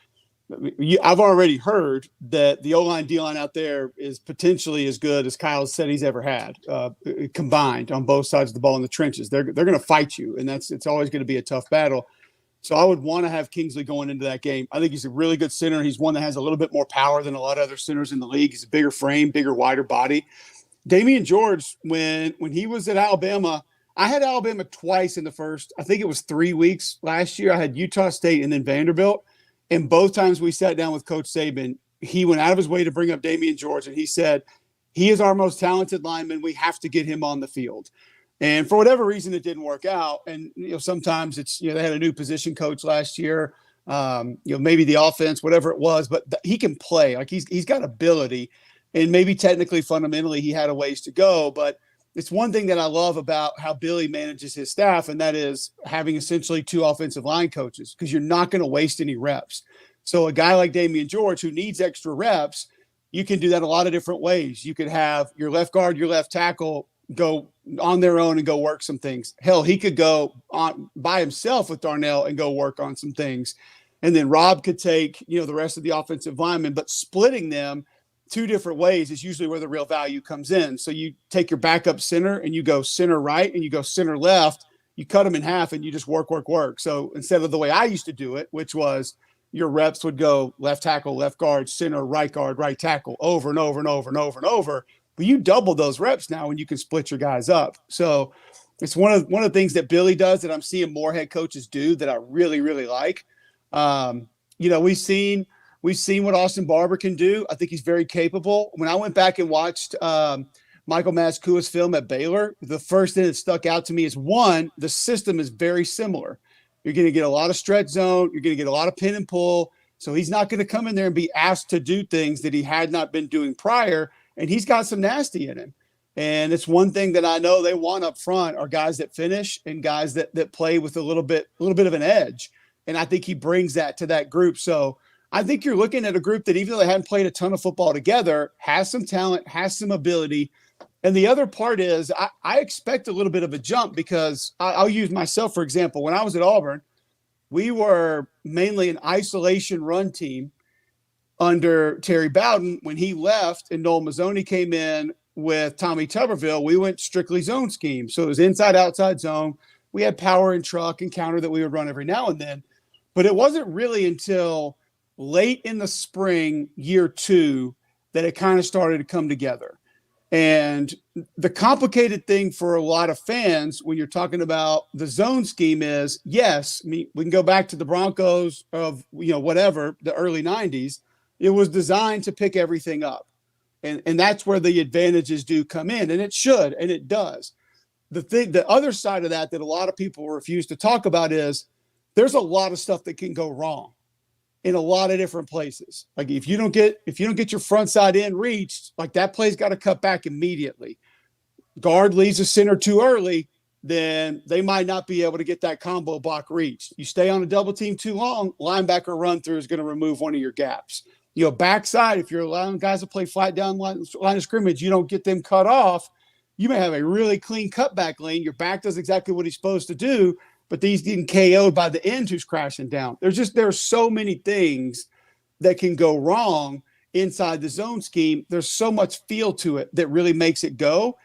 I've already heard that the O-line, D-line out there is potentially as good as Kyle said he's ever had, combined on both sides of the ball in the trenches. They're going to fight you, and it's always going to be a tough battle. So I would want to have Kingsley going into that game. I think he's a really good center. He's one that has a little bit more power than a lot of other centers in the league. He's a bigger frame, bigger, wider body. Damian George, when he was at Alabama, I had Alabama twice in the first, I think it was 3 weeks last year. I had Utah State and then Vanderbilt. And both times we sat down with Coach Saban, he went out of his way to bring up Damian George, and he said, he is our most talented lineman. We have to get him on the field. And for whatever reason, it didn't work out. And, sometimes it's, they had a new position coach last year, maybe the offense, whatever it was, but he can play. Like he's got ability, and maybe technically, fundamentally, he had a ways to go. But it's one thing that I love about how Billy manages his staff, and that is having essentially two offensive line coaches, because you're not going to waste any reps. So a guy like Damian George who needs extra reps, you can do that a lot of different ways. You could have your left guard, your left tackle go on their own and go work some things. Hell, he could go on by himself with Darnell and go work on some things. And then Rob could take, the rest of the offensive linemen, but splitting them two different ways is usually where the real value comes in. So you take your backup center and you go center right and you go center left, you cut them in half and you just work. So instead of the way I used to do it, which was your reps would go left tackle, left guard, center, right guard, right tackle over and over and over and over and over. But you double those reps now and you can split your guys up. So it's one of the things that Billy does that I'm seeing more head coaches do that I really, really like. We've seen We've seen what Austin Barber can do. I think he's very capable. When I went back and watched Michael Maskua's film at Baylor, the first thing that stuck out to me is, one, the system is very similar. You're going to get a lot of stretch zone. You're going to get a lot of pin and pull. So he's not going to come in there and be asked to do things that he had not been doing prior. And he's got some nasty in him. And it's one thing that I know they want up front are guys that finish and guys that play with a little bit of an edge. And I think he brings that to that group. So I think you're looking at a group that, even though they hadn't played a ton of football together, has some talent, has some ability. And the other part is I expect a little bit of a jump, because I'll use myself, for example. When I was at Auburn, we were mainly an isolation run team under Terry Bowden. When he left and Noel Mazzoni came in with Tommy Tuberville, we went strictly zone scheme. So it was inside, outside zone. We had power and truck and counter that we would run every now and then. But it wasn't really until late in the spring, year 2, that it kind of started to come together. And the complicated thing for a lot of fans when you're talking about the zone scheme is, yes, I mean, we can go back to the Broncos of, whatever, the early 90s. It was designed to pick everything up. And that's where the advantages do come in, and it should, and it does. The other side of that a lot of people refuse to talk about is there's a lot of stuff that can go wrong in a lot of different places. Like if you don't get your front side end reached, like that play's got to cut back immediately. Guard leaves a center too early, then they might not be able to get that combo block reached. You stay on a double team too long, linebacker run through is going to remove one of your gaps. Backside, if you're allowing guys to play flat down line of scrimmage, you don't get them cut off. You may have a really clean cutback lane. Your back does exactly what he's supposed to do, but he's getting KO'd by the end who's crashing down. There's so many things that can go wrong inside the zone scheme. There's so much feel to it that really makes it go.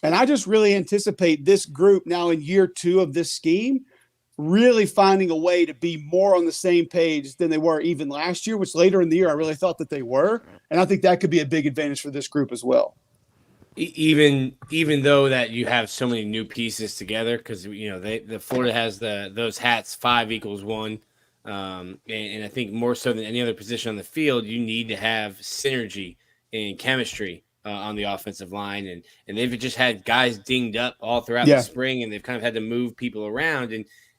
And I just really anticipate this group now in year 2 of this scheme really finding a way to be more on the same page than they were even last year, which later in the year I really thought that they were. And I think that could be a big advantage for this group as well. Even though that you have so many new pieces together, because the Florida has those hats 5 equals 1, and I think more so than any other position on the field, you need to have synergy and chemistry on the offensive line, and they've just had guys dinged up all throughout the spring, and they've kind of had to move people around.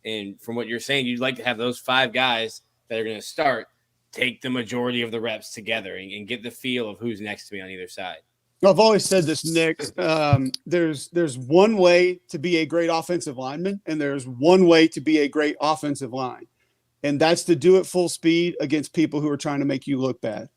And from what you're saying, you'd like to have those 5 guys that are going to start take the majority of the reps together and get the feel of who's next to me on either side. I've always said this, Nick. There's one way to be a great offensive lineman, and there's one way to be a great offensive line, and that's to do it full speed against people who are trying to make you look bad.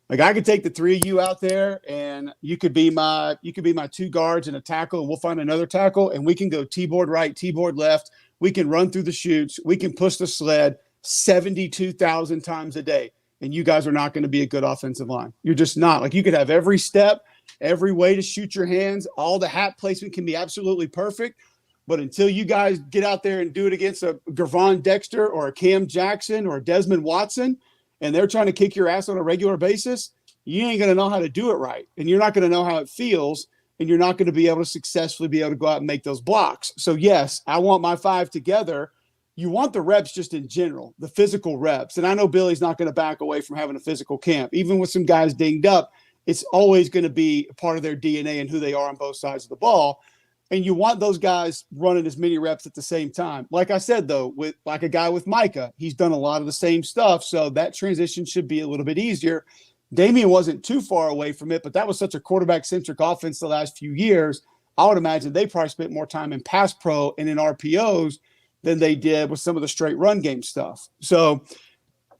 Like I could take the 3 of you out there, and you could be my 2 guards and a tackle, and we'll find another tackle, and we can go T-board right, T-board left. We can run through the chutes. We can push the sled 72,000 times a day, and you guys are not going to be a good offensive line. You're just not. Like you could have every step, every way to shoot your hands. All the hat placement can be absolutely perfect. But until you guys get out there and do it against a Gervon Dexter or a Cam Jackson or a Desmond Watson, and they're trying to kick your ass on a regular basis, you ain't going to know how to do it right. And you're not going to know how it feels. And you're not going to be able to successfully be able to go out and make those blocks. So, yes, I want my 5 together. You want the reps just in general, the physical reps. And I know Billy's not going to back away from having a physical camp. Even with some guys dinged up, it's always going to be part of their DNA and who they are on both sides of the ball. And you want those guys running as many reps at the same time. Like I said, though, with like a guy with Micah, he's done a lot of the same stuff. So that transition should be a little bit easier. Damian wasn't too far away from it, but that was such a quarterback-centric offense the last few years. I would imagine they probably spent more time in pass pro and in RPOs than they did with some of the straight run game stuff. So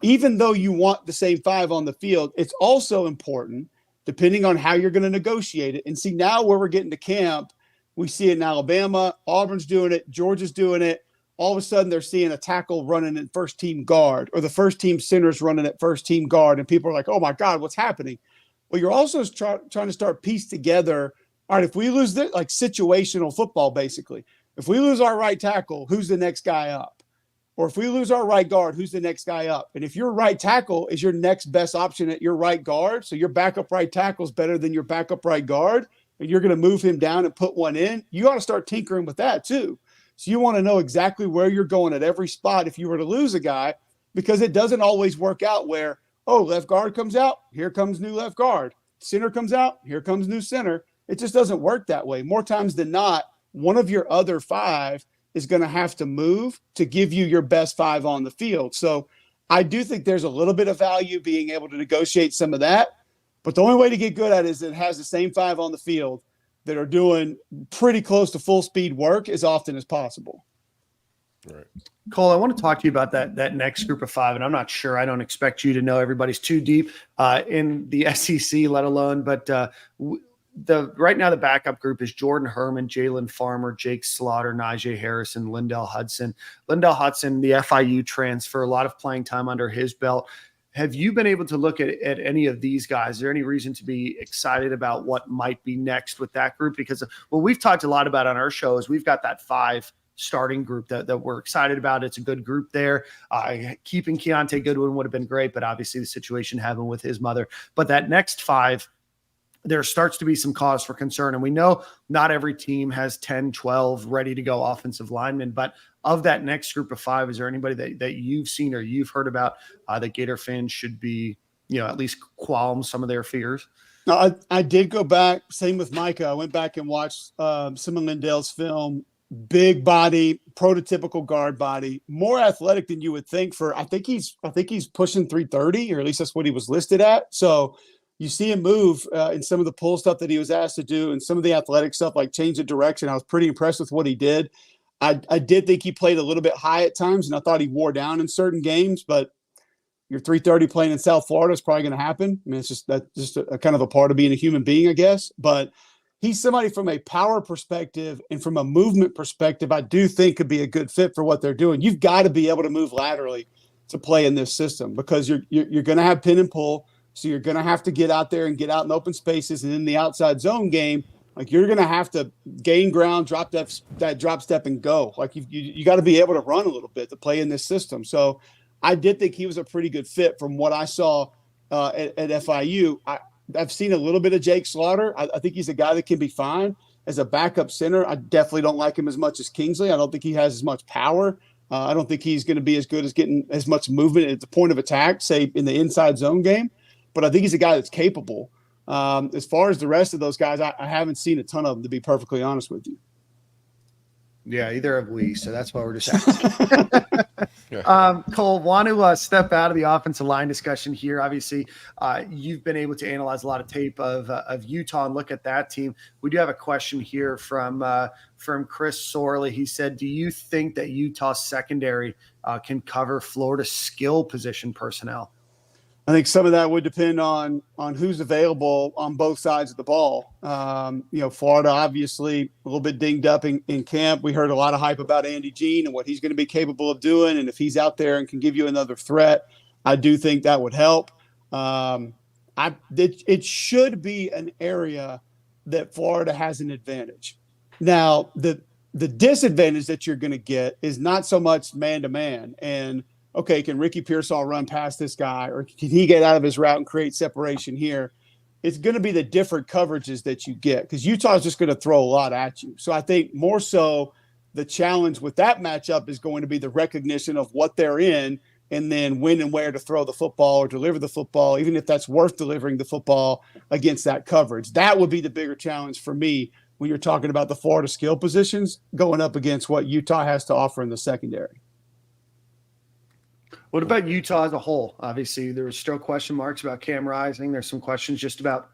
even though you want the same 5 on the field, it's also important, depending on how you're going to negotiate it. And see, now where we're getting to camp, we see it in Alabama. Auburn's doing it. Georgia's doing it. All of a sudden they're seeing a tackle running at first team guard, or the first team center's running at first team guard. And people are like, oh my God, what's happening? Well, you're also trying to start piece together. All right, if we lose this, like situational football, basically, if we lose our right tackle, who's the next guy up? Or if we lose our right guard, who's the next guy up? And if your right tackle is your next best option at your right guard, so your backup right tackle is better than your backup right guard, and you're going to move him down and put one in, you ought to start tinkering with that too. So you want to know exactly where you're going at every spot if you were to lose a guy, because it doesn't always work out where oh, left guard comes out, here comes new left guard. Center comes out, here comes new center. It just doesn't work that way. More times than not, one of your other 5 is going to have to move to give you your best 5 on the field. So I do think there's a little bit of value being able to negotiate some of that. But the only way to get good at it is it has the same 5 on the field that are doing pretty close to full speed work as often as possible. Right. Cole, I want to talk to you about that next group of 5, and I'm not sure. I don't expect you to know everybody's too deep in the SEC, let alone. But right now the backup group is Jordan Herman, Jalen Farmer, Jake Slaughter, Najee Harrison, Lindell Hudson. Lindell Hudson, the FIU transfer, a lot of playing time under his belt. Have you been able to look at any of these guys? Is there any reason to be excited about what might be next with that group? Because what we've talked a lot about on our show is we've got that 5 starting group that we're excited about. It's a good group there. Keeping Keontae Goodwin would have been great, but obviously the situation happened with his mother. But that next 5, there starts to be some cause for concern. And we know not every team has 10, 12 ready to go offensive linemen, but of that next group of 5, is there anybody that you've seen or you've heard about that Gator fans should be, at least qualm some of their fears? No, I did go back. Same with Micah. I went back and watched some of Lindell's film. Big body, prototypical guard body, more athletic than you would think I think he's pushing 330, or at least that's what he was listed at. So you see him move in some of the pull stuff that he was asked to do, and some of the athletic stuff like change of direction. I was pretty impressed with what he did. I did think he played a little bit high at times, and I thought he wore down in certain games, but your 330 playing in South Florida is probably going to happen. I mean, that's just a kind of a part of being a human being, I guess. But he's somebody from a power perspective and from a movement perspective, I do think could be a good fit for what they're doing. You've got to be able to move laterally to play in this system, because you're going to have pin and pull. So you're going to have to get out there and get out in open spaces, and in the outside zone game, like, you're going to have to gain ground, drop that drop step and go. Like, you got to be able to run a little bit to play in this system. So I did think he was a pretty good fit from what I saw at FIU. I've seen a little bit of Jake Slaughter. I think he's a guy that can be fine as a backup center. I definitely don't like him as much as Kingsley. I don't think he has as much power. I don't think he's going to be as good as getting as much movement at the point of attack, say in the inside zone game. But I think he's a guy that's capable. As far as the rest of those guys, I haven't seen a ton of them, to be perfectly honest with you. Yeah, either have we. So that's why we're just asking. Cole, want to step out of the offensive line discussion here. Obviously, you've been able to analyze a lot of tape of Utah and look at that team. We do have a question here from Chris Sorley. He said, do you think that Utah's secondary can cover Florida's skill position personnel? I think some of that would depend on who's available on both sides of the ball. Florida, obviously, a little bit dinged up in camp. We heard a lot of hype about Andy Jean and what he's going to be capable of doing. And if he's out there and can give you another threat, I do think that would help. It should be an area that Florida has an advantage. Now, the disadvantage that you're going to get is not so much man-to-man. And okay, can Ricky Pearsall run past this guy, or can he get out of his route and create separation here? It's going to be the different coverages that you get, because Utah is just going to throw a lot at you. So I think more so the challenge with that matchup is going to be the recognition of what they're in, and then when and where to throw the football or deliver the football, even if that's worth delivering the football against that coverage. That would be the bigger challenge for me when you're talking about the Florida skill positions going up against what Utah has to offer in the secondary. What about Utah as a whole? Obviously, there were still question marks about Cam Rising. There's some questions just about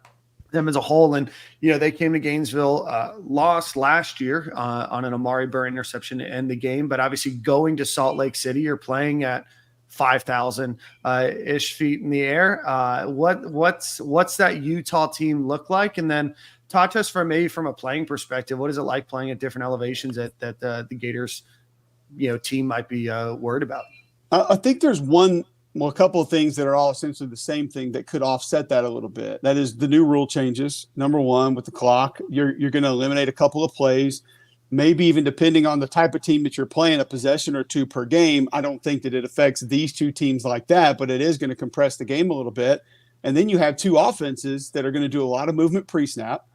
them as a whole. And, they came to Gainesville, lost last year on an Amari Burr interception to end the game. But obviously going to Salt Lake City, you're playing at 5,000-ish feet in the air. What's that Utah team look like? And then talk to us from a playing perspective. What is it like playing at different elevations that the Gators, team might be worried about? I think there's a couple of things that are all essentially the same thing that could offset that a little bit. That is the new rule changes. Number one, with the clock, you're going to eliminate a couple of plays, maybe even depending on the type of team that you're playing, a possession or two per game. I don't think that it affects these two teams like that, but it is going to compress the game a little bit. And then you have two offenses that are going to do a lot of movement pre-snap.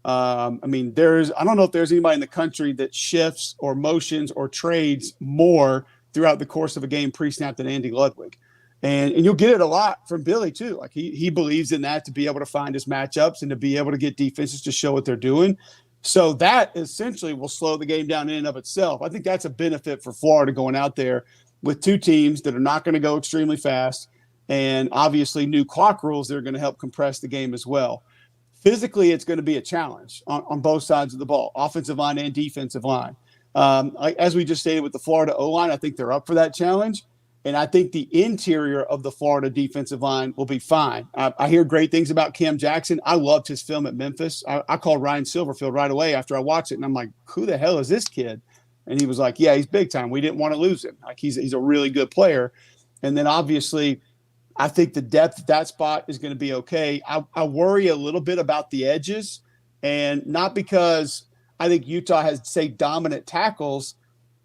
I don't know if there's anybody in the country that shifts or motions or trades more throughout the course of a game pre-snap than Andy Ludwig. And you'll get it a lot from Billy too. Like he believes in that, to be able to find his matchups and to be able to get defenses to show what they're doing. So that essentially will slow the game down in and of itself. I think that's a benefit for Florida going out there with two teams that are not going to go extremely fast, and obviously new clock rules that are going to help compress the game as well. Physically, it's going to be a challenge on both sides of the ball, offensive line and defensive line. As we just stated with the Florida O-line, I think they're up for that challenge. And I think the interior of the Florida defensive line will be fine. I hear great things about Cam Jackson. I loved his film at Memphis. I called Ryan Silverfield right away after I watched it, and I'm like, who the hell is this kid? And he was like, yeah, he's big time. We didn't want to lose him. Like, he's a really good player. And then obviously I think the depth at that spot is going to be okay. I worry a little bit about the edges, and not because I think Utah has, say, dominant tackles,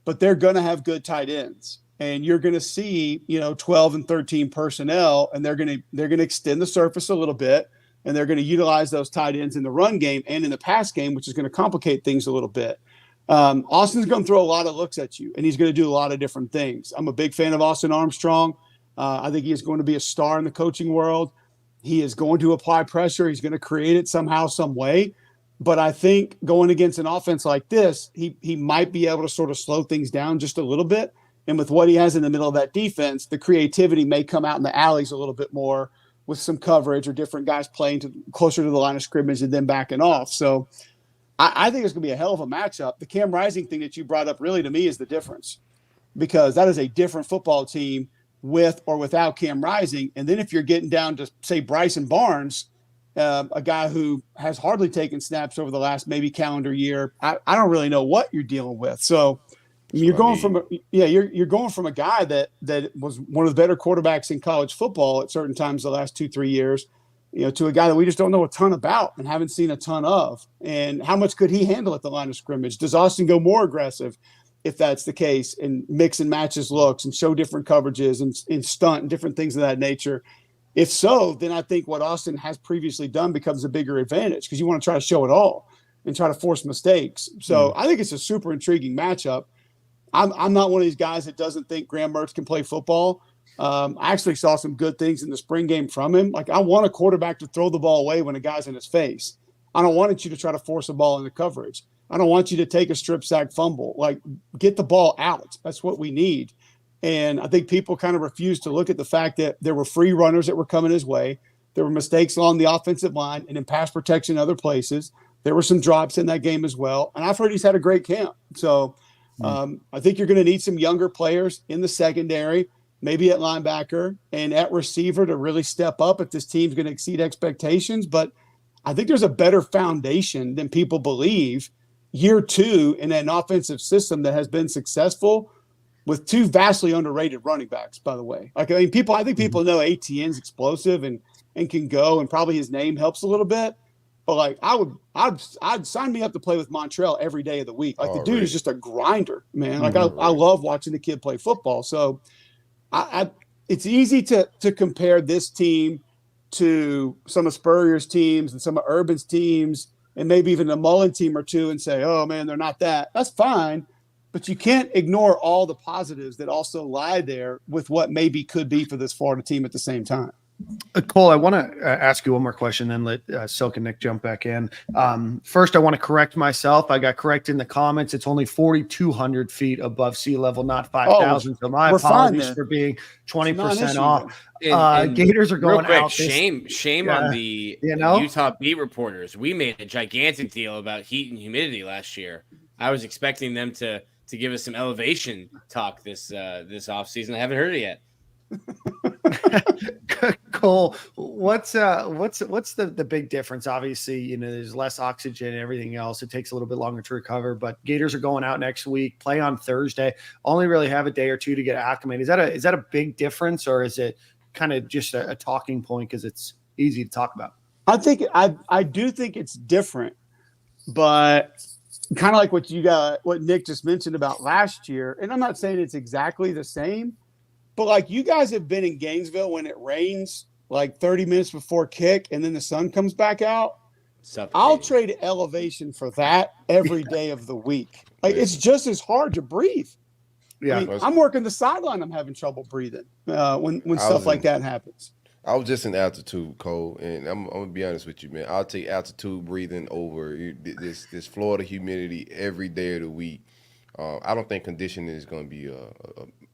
but they're going to have good tight ends. And you're going to see, 12 and 13 personnel, and they're going to extend the surface a little bit, and they're going to utilize those tight ends in the run game and in the pass game, which is going to complicate things a little bit. Austin's going to throw a lot of looks at you, and he's going to do a lot of different things. I'm a big fan of Austin Armstrong. I think he is going to be a star in the coaching world. He is going to apply pressure. He's going to create it somehow, some way. But I think going against an offense like this, he might be able to sort of slow things down just a little bit. And with what he has in the middle of that defense, the creativity may come out in the alleys a little bit more with some coverage or different guys playing closer to the line of scrimmage and then backing off. So I think it's going to be a hell of a matchup. The Cam Rising thing that you brought up really to me is the difference, because that is a different football team with or without Cam Rising. And then if you're getting down to, say, Bryson Barnes, a guy who has hardly taken snaps over the last maybe calendar year, I don't really know what you're dealing with. So you're going from a guy that was one of the better quarterbacks in college football at certain times the last 2-3 years, to a guy that we just don't know a ton about and haven't seen a ton of. And how much could he handle at the line of scrimmage? Does Austin go more aggressive if that's the case, and mix and matches looks and show different coverages and stunt and different things of that nature? If so, then I think what Austin has previously done becomes a bigger advantage, because you want to try to show it all and try to force mistakes. So I think it's a super intriguing matchup. I'm not one of these guys that doesn't think Graham Mertz can play football. I actually saw some good things in the spring game from him. Like, I want a quarterback to throw the ball away when a guy's in his face. I don't want you to try to force a ball into coverage. I don't want you to take a strip sack fumble. Like, get the ball out. That's what we need. And I think people kind of refuse to look at the fact that there were free runners that were coming his way. There were mistakes along the offensive line and in pass protection other places. There were some drops in that game as well. And I've heard he's had a great camp. So I think you're going to need some younger players in the secondary, maybe at linebacker and at receiver, to really step up if this team's going to exceed expectations. But I think there's a better foundation than people believe year two in an offensive system that has been successful with two vastly underrated running backs, by the way. I think people know ATN's explosive and can go, and probably his name helps a little bit. But like, I'd sign me up to play with Montrell every day of the week. Like, the dude is just a grinder, man. Like, I love watching the kid play football. So it's easy to compare this team to some of Spurrier's teams and some of Urban's teams, and maybe even a Mullen team or two, and say, oh man, they're not that. That's fine. But you can't ignore all the positives that also lie there with what maybe could be for this Florida team at the same time. Cole, I want to ask you one more question, then let Silk and Nick jump back in. First, I want to correct myself. I got corrected in the comments. It's only 4,200 feet above sea level, not 5,000. So my apologies for being 20% off. Gators are going real quick, out. Shame on the Utah beat reporters. We made a gigantic deal about heat and humidity last year. I was expecting them to give us some elevation talk this offseason. I haven't heard it yet. Cole, what's the big difference? Obviously, there's less oxygen and everything else. It takes a little bit longer to recover, but Gators are going out next week, play on Thursday, only really have a day or two to get acclimated. Is that a big difference, or is it kind of just a talking point because it's easy to talk about? I do think it's different, but kind of like what Nick just mentioned about last year. And I'm not saying it's exactly the same, but like, you guys have been in Gainesville when it rains like 30 minutes before kick and then the sun comes back out. I'll trade elevation for that every day of the week. Like, it's just as hard to breathe. Yeah. I mean, I'm working the sideline. I'm having trouble breathing when stuff like that happens. I was just in altitude, Cole, and I'm gonna be honest with you, man. I'll take altitude breathing over this Florida humidity every day of the week. I don't think conditioning is gonna be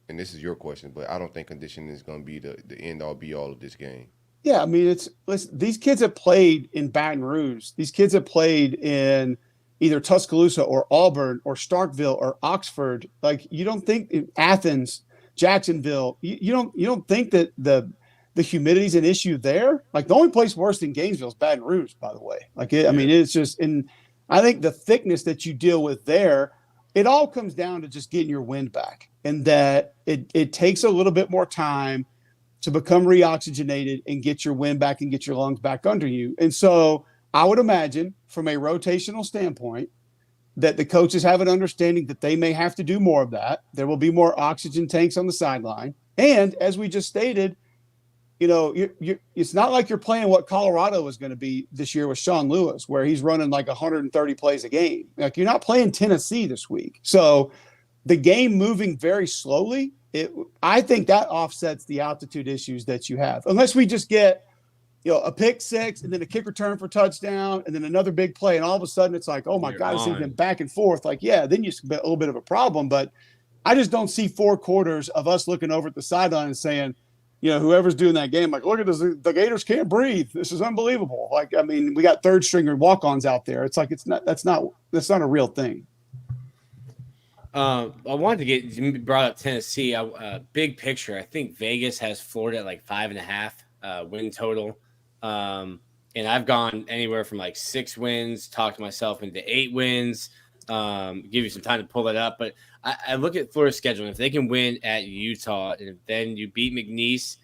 and this is your question, but I don't think conditioning is gonna be the end all be all of this game. Yeah, I mean, listen, these kids have played in Baton Rouge. These kids have played in either Tuscaloosa or Auburn or Starkville or Oxford. Like, you don't think in Athens, Jacksonville, you don't think that the humidity is an issue there. Like, the only place worse than Gainesville is Baton Rouge, by the way. Like, I mean, it's just, and I think the thickness that you deal with there, it all comes down to just getting your wind back, and that it takes a little bit more time to become reoxygenated and get your wind back and get your lungs back under you. And so I would imagine from a rotational standpoint that the coaches have an understanding that they may have to do more of that. There will be more oxygen tanks on the sideline. And as we just stated, you know, it's not like you're playing what Colorado is going to be this year with Sean Lewis, where he's running like 130 plays a game. Like, you're not playing Tennessee this week. So the game moving very slowly, I think that offsets the altitude issues that you have, unless we just get, you know, a pick six and then a kick return for touchdown and then another big play, and all of a sudden it's like, oh my God, it's even back and forth. Like, yeah, then you a little bit of a problem. But I just don't see 4 quarters of us looking over at the sideline and saying, you know, whoever's doing that game, like, look at this, the Gators can't breathe. This is unbelievable. Like, I mean, we got third stringer walk-ons out there. It's like, that's not a real thing. I wanted to you brought up Tennessee. Big picture, I think Vegas has Florida at like 5.5 win total. And I've gone anywhere from like 6 wins, talked myself into 8 wins, give you some time to pull that up. But I look at Florida's schedule, and if they can win at Utah and then you beat McNeese,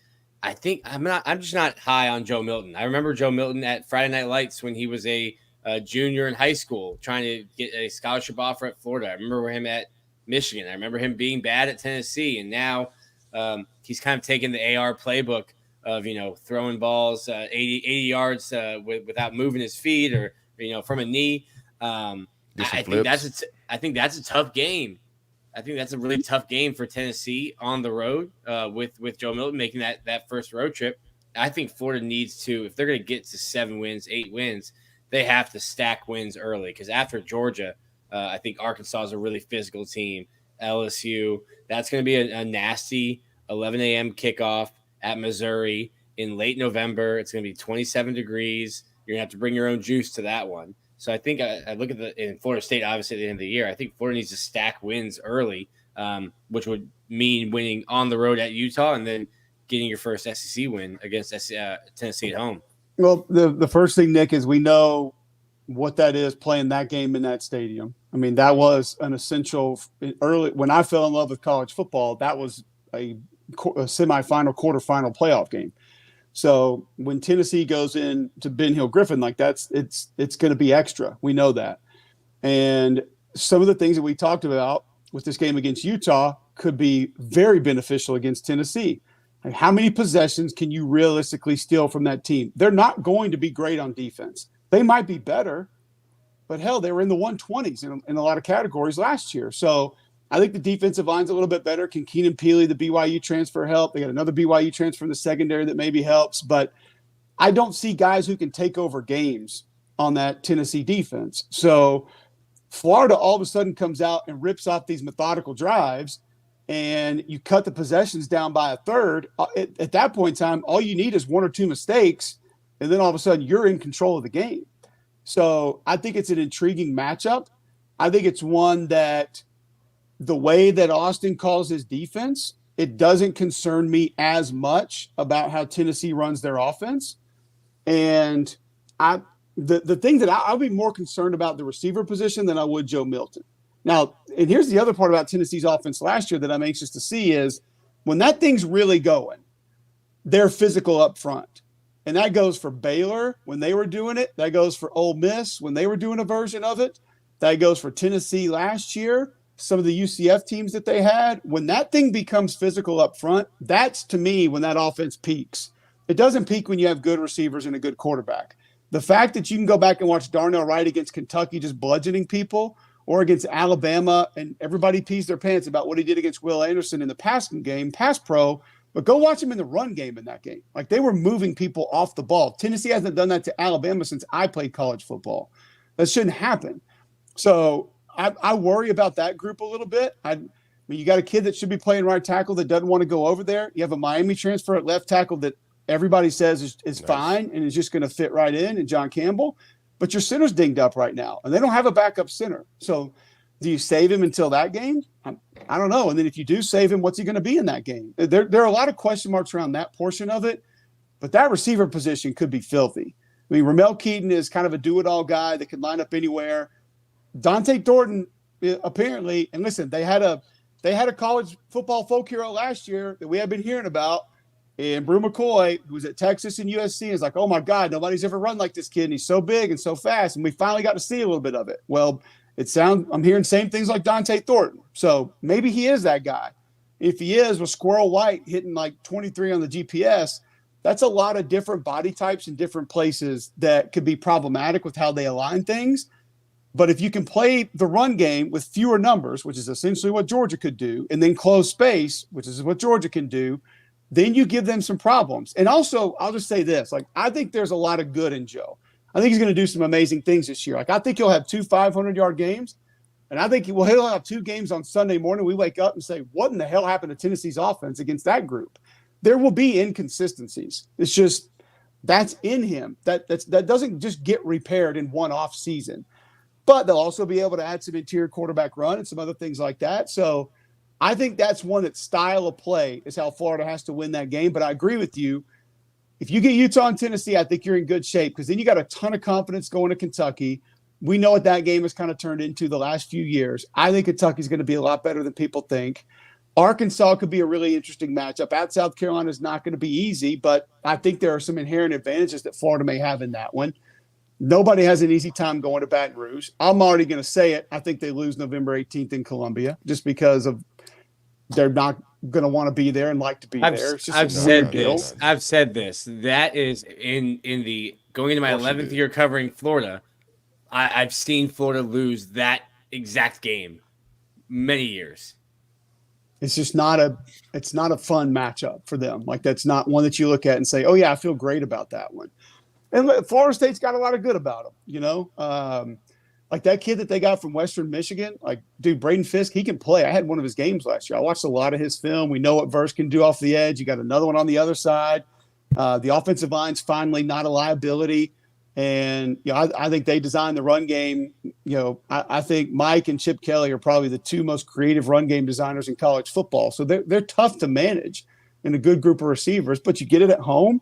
I think I'm just not high on Joe Milton. I remember Joe Milton at Friday Night Lights when he was a junior in high school trying to get a scholarship offer at Florida. I remember him at Michigan. I remember him being bad at Tennessee, and now he's kind of taken the AR playbook of, you know, throwing balls 80 yards without moving his feet or, you know, from a knee. I think that's a tough game. I think that's a really tough game for Tennessee on the road with Joe Milton making that first road trip. I think Florida needs to, if they're going to get to 7 wins, 8 wins, they have to stack wins early, because after Georgia, I think Arkansas is a really physical team. LSU, that's going to be a nasty 11 a.m. kickoff at Missouri in late November. It's going to be 27 degrees. You're going to have to bring your own juice to that one. So I think I look at in Florida State, obviously, at the end of the year, I think Florida needs to stack wins early, which would mean winning on the road at Utah and then getting your first SEC win against Tennessee at home. Well, the first thing, Nick, is we know what that is, playing that game in that stadium. I mean, that was an essential early. When I fell in love with college football, that was a semifinal, quarterfinal playoff game. So when Tennessee goes in to Ben Hill Griffin, like it's going to be extra. We know that. And some of the things that we talked about with this game against Utah could be very beneficial against Tennessee. Like, how many possessions can you realistically steal from that team? They're not going to be great on defense. They might be better, but hell, they were in the 120s in a lot of categories last year. So I think the defensive line's a little bit better. Can Keenan Peely, the BYU transfer, help? They got another BYU transfer in the secondary that maybe helps. But I don't see guys who can take over games on that Tennessee defense. So Florida all of a sudden comes out and rips off these methodical drives, and you cut the possessions down by a third. At that point in time, all you need is 1 or 2 mistakes, and then all of a sudden you're in control of the game. So I think it's an intriguing matchup. I think it's one that the way that Austin calls his defense, it doesn't concern me as much about how Tennessee runs their offense. And the thing that I'll be more concerned about the receiver position than I would Joe Milton. Now, and here's the other part about Tennessee's offense last year that I'm anxious to see is when that thing's really going, they're physical up front. And that goes for Baylor when they were doing it. That goes for Ole Miss when they were doing a version of it. That goes for Tennessee last year. Some of the UCF teams that they had. When that thing becomes physical up front, that's, to me, when that offense peaks. It doesn't peak when you have good receivers and a good quarterback. The fact that you can go back and watch Darnell Wright against Kentucky just bludgeoning people, or against Alabama, and everybody pees their pants about what he did against Will Anderson in the passing game, pass pro, but go watch him in the run game in that game. Like, they were moving people off the ball. Tennessee hasn't done that to Alabama since I played college football. That shouldn't happen. So I worry about that group a little bit. I mean, you got a kid that should be playing right tackle that doesn't want to go over there. You have a Miami transfer at left tackle that everybody says is nice, fine and is just going to fit right in, and John Campbell. But your center's dinged up right now, and they don't have a backup center. So do you save him until that game? I don't know. And then if you do save him, what's he going to be in that game? There are a lot of question marks around that portion of it, but that receiver position could be filthy. I mean, Ramel Keaton is kind of a do-it-all guy that can line up anywhere. Dante Thornton, apparently, and listen, they had a college football folk hero last year that we have been hearing about, and Brew McCoy, who was at Texas and USC, is like, oh my God, nobody's ever run like this kid, and he's so big and so fast, and we finally got to see a little bit of it. Well, I'm hearing same things like Dante Thornton, so maybe he is that guy. If he is, with Squirrel White hitting like 23 on the GPS, that's a lot of different body types in different places that could be problematic with how they align things. But if you can play the run game with fewer numbers, which is essentially what Georgia could do, and then close space, which is what Georgia can do, then you give them some problems. And also, I'll just say this, like, I think there's a lot of good in Joe. I think he's going to do some amazing things this year. Like, I think he'll have 2 500-yard games, and I think he'll have 2 games on Sunday morning. We wake up and say, what in the hell happened to Tennessee's offense against that group? There will be inconsistencies. It's just that's in him. That doesn't just get repaired in one off season. But they'll also be able to add some interior quarterback run and some other things like that. So I think that's one that style of play is how Florida has to win that game. But I agree with you. If you get Utah and Tennessee, I think you're in good shape, because then you got a ton of confidence going to Kentucky. We know what that game has kind of turned into the last few years. I think Kentucky's going to be a lot better than people think. Arkansas could be a really interesting matchup. At South Carolina is not going to be easy, but I think there are some inherent advantages that Florida may have in that one. Nobody has an easy time going to Baton Rouge. I'm already going to say it. I think they lose November 18th in Columbia, just because of they're not going to want to be there and like to be there. I've said this. That is in the going into my 11th year covering Florida. I've seen Florida lose that exact game many years. It's just not a fun matchup for them. Like, that's not one that you look at and say, oh yeah, I feel great about that one. And Florida State's got a lot of good about them, you know. Like that kid that they got from Western Michigan, like, dude, Braden Fisk, he can play. I had one of his games last year. I watched a lot of his film. We know what Verse can do off the edge. You got another one on the other side. The offensive line's finally not a liability. And, you know, I think they designed the run game. You know, I think Mike and Chip Kelly are probably the 2 most creative run game designers in college football. So they're tough to manage in a good group of receivers, but you get it at home.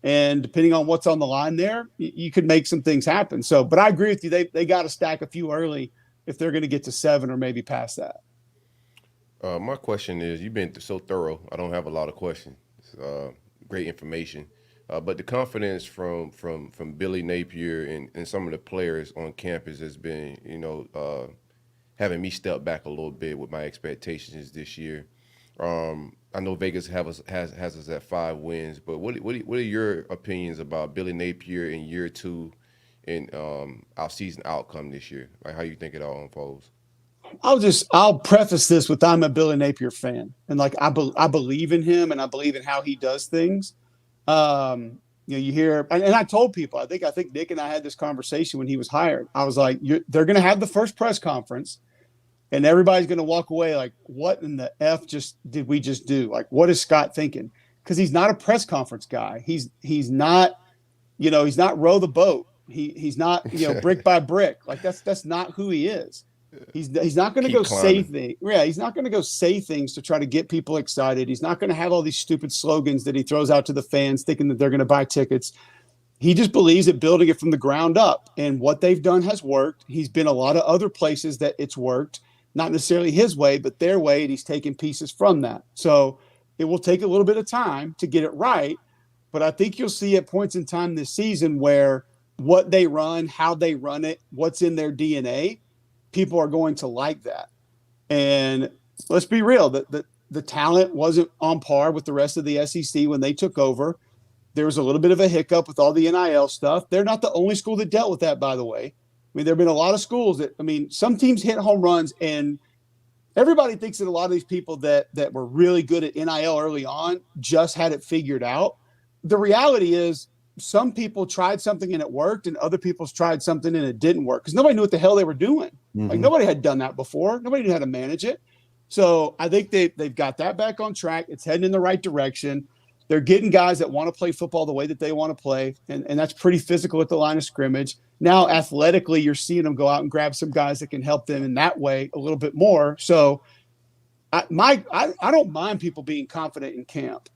And depending on what's on the line there, you could make some things happen. So, but I agree with you. They got to stack a few early if they're going to get to 7 or maybe past that. My question is, you've been so thorough. I don't have a lot of questions. Great information. But the confidence from Billy Napier and some of the players on campus has been, you know, having me step back a little bit with my expectations this year. I know Vegas has us at 5 wins, but what are your opinions about Billy Napier in year 2 and our season outcome this year? Like, how you think it all unfolds? I'll preface this with, I'm a Billy Napier fan, and like I believe in him, and I believe in how he does things. You know, you hear, and I told people, I think Nick and I had this conversation when he was hired. I was like, they're going to have the first press conference, and everybody's going to walk away like, what in the F did we just do? Like, what is Scott thinking? Because he's not a press conference guy. He's not, you know, he's not row the boat. He's not, you know, brick by brick. Like, that's not who he is. He's not going to go say things. Yeah, he's not going to go say things to try to get people excited. He's not going to have all these stupid slogans that he throws out to the fans thinking that they're going to buy tickets. He just believes at building it from the ground up. And what they've done has worked. He's been a lot of other places that it's worked. Not necessarily his way, but their way, and he's taking pieces from that. So it will take a little bit of time to get it right, but I think you'll see at points in time this season where what they run, how they run it, what's in their DNA, people are going to like that. And let's be real, the talent wasn't on par with the rest of the SEC when they took over. There was a little bit of a hiccup with all the NIL stuff. They're not the only school that dealt with that, by the way. mean, there have been a lot of schools that, some teams hit home runs, and everybody thinks that a lot of these people that were really good at NIL early on just had it figured out. The reality is some people tried something and it worked, and other people tried something and it didn't work because nobody knew what the hell they were doing. Like, nobody had done that before. Nobody knew how to manage it. So I think they've got that back on track. It's heading in the right direction. They're getting guys that want to play football the way that they want to play, and that's pretty physical at the line of scrimmage. Now, athletically, you're seeing them go out and grab some guys that can help them in that way a little bit more. So I don't mind people being confident in camp.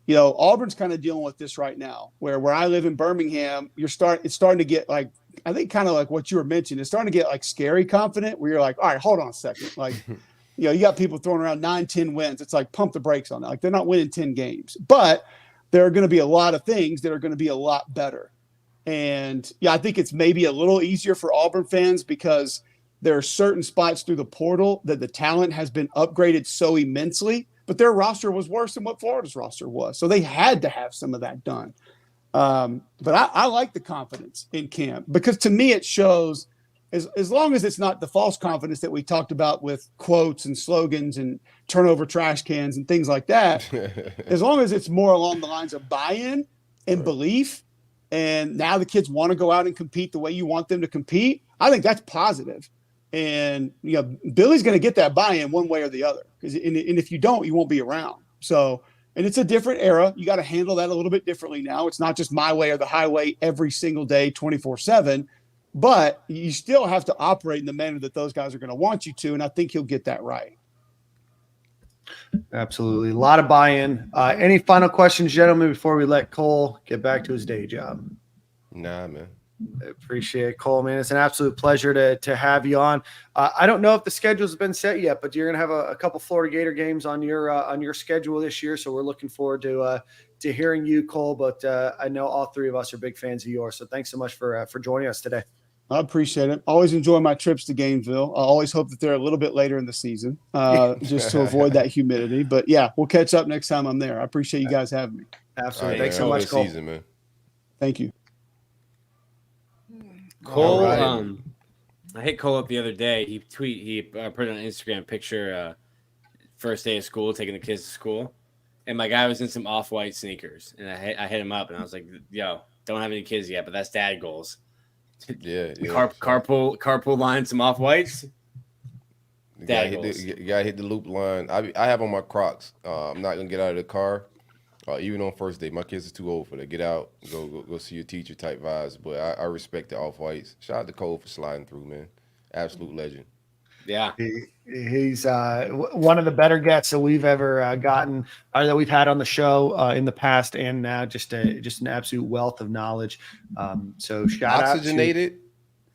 Auburn's kind of dealing with this right now, where I live in Birmingham, it's starting to get like, I think kind of like what you were mentioning, it's starting to get like scary confident, where you're like, all right, hold on a second. Like, you got people throwing around 9-10 wins. It's like, pump the brakes on that. Like, they're not winning 10 games, but there are going to be a lot of things that are going to be a lot better. And I think it's maybe a little easier for Auburn fans because there are certain spots through the portal that the talent has been upgraded so immensely, but their roster was worse than what Florida's roster was. So they had to have some of that done. But I like the confidence in camp, because to me it shows, as long as it's not the false confidence that we talked about with quotes and slogans and turnover trash cans and things like that, as long as it's more along the lines of buy-in and belief, and now the kids want to go out and compete the way you want them to compete, I think that's positive. And Billy's going to get that buy-in one way or the other, and if you don't, you won't be around. So, and it's a different era. You got to handle that a little bit differently now. It's not just my way or the highway every single day, 24/7. But you still have to operate in the manner that those guys are going to want you to, and I think he'll get that right. Absolutely. A lot of buy-in. Any final questions, gentlemen, before we let Cole get back to his day job? Nah, man. I appreciate it, Cole, man. It's an absolute pleasure to have you on. I don't know if the schedule's been set yet, but you're going to have a couple Florida Gator games on your schedule this year, so we're looking forward to hearing you, Cole. But I know all three of us are big fans of yours, so thanks so much for joining us today. I appreciate it. Always enjoy my trips to Gainesville. I always hope that they're a little bit later in the season, just to avoid that humidity. But yeah, we'll catch up next time I'm there. I appreciate you guys having me. Absolutely. Thanks so much, Cole. Season, man. Thank you. Cole, I hit Cole up the other day. He put it on Instagram picture, first day of school, taking the kids to school, and my guy was in some off-white sneakers, and I hit him up, and I was like, "Yo, don't have any kids yet, but that's dad goals." Yeah. Carpool line, some off-whites. You gotta hit the loop line. I have on my Crocs. I'm not gonna get out of the car. Even on first day, my kids are too old for that. Get out, go see your teacher type vibes. But I respect the off-whites. Shout out to Cole for sliding through, man. Absolute legend. Yeah. He's one of the better guests that we've ever gotten, or that we've had on the show in the past, and now just an absolute wealth of knowledge. So shout oxygenated.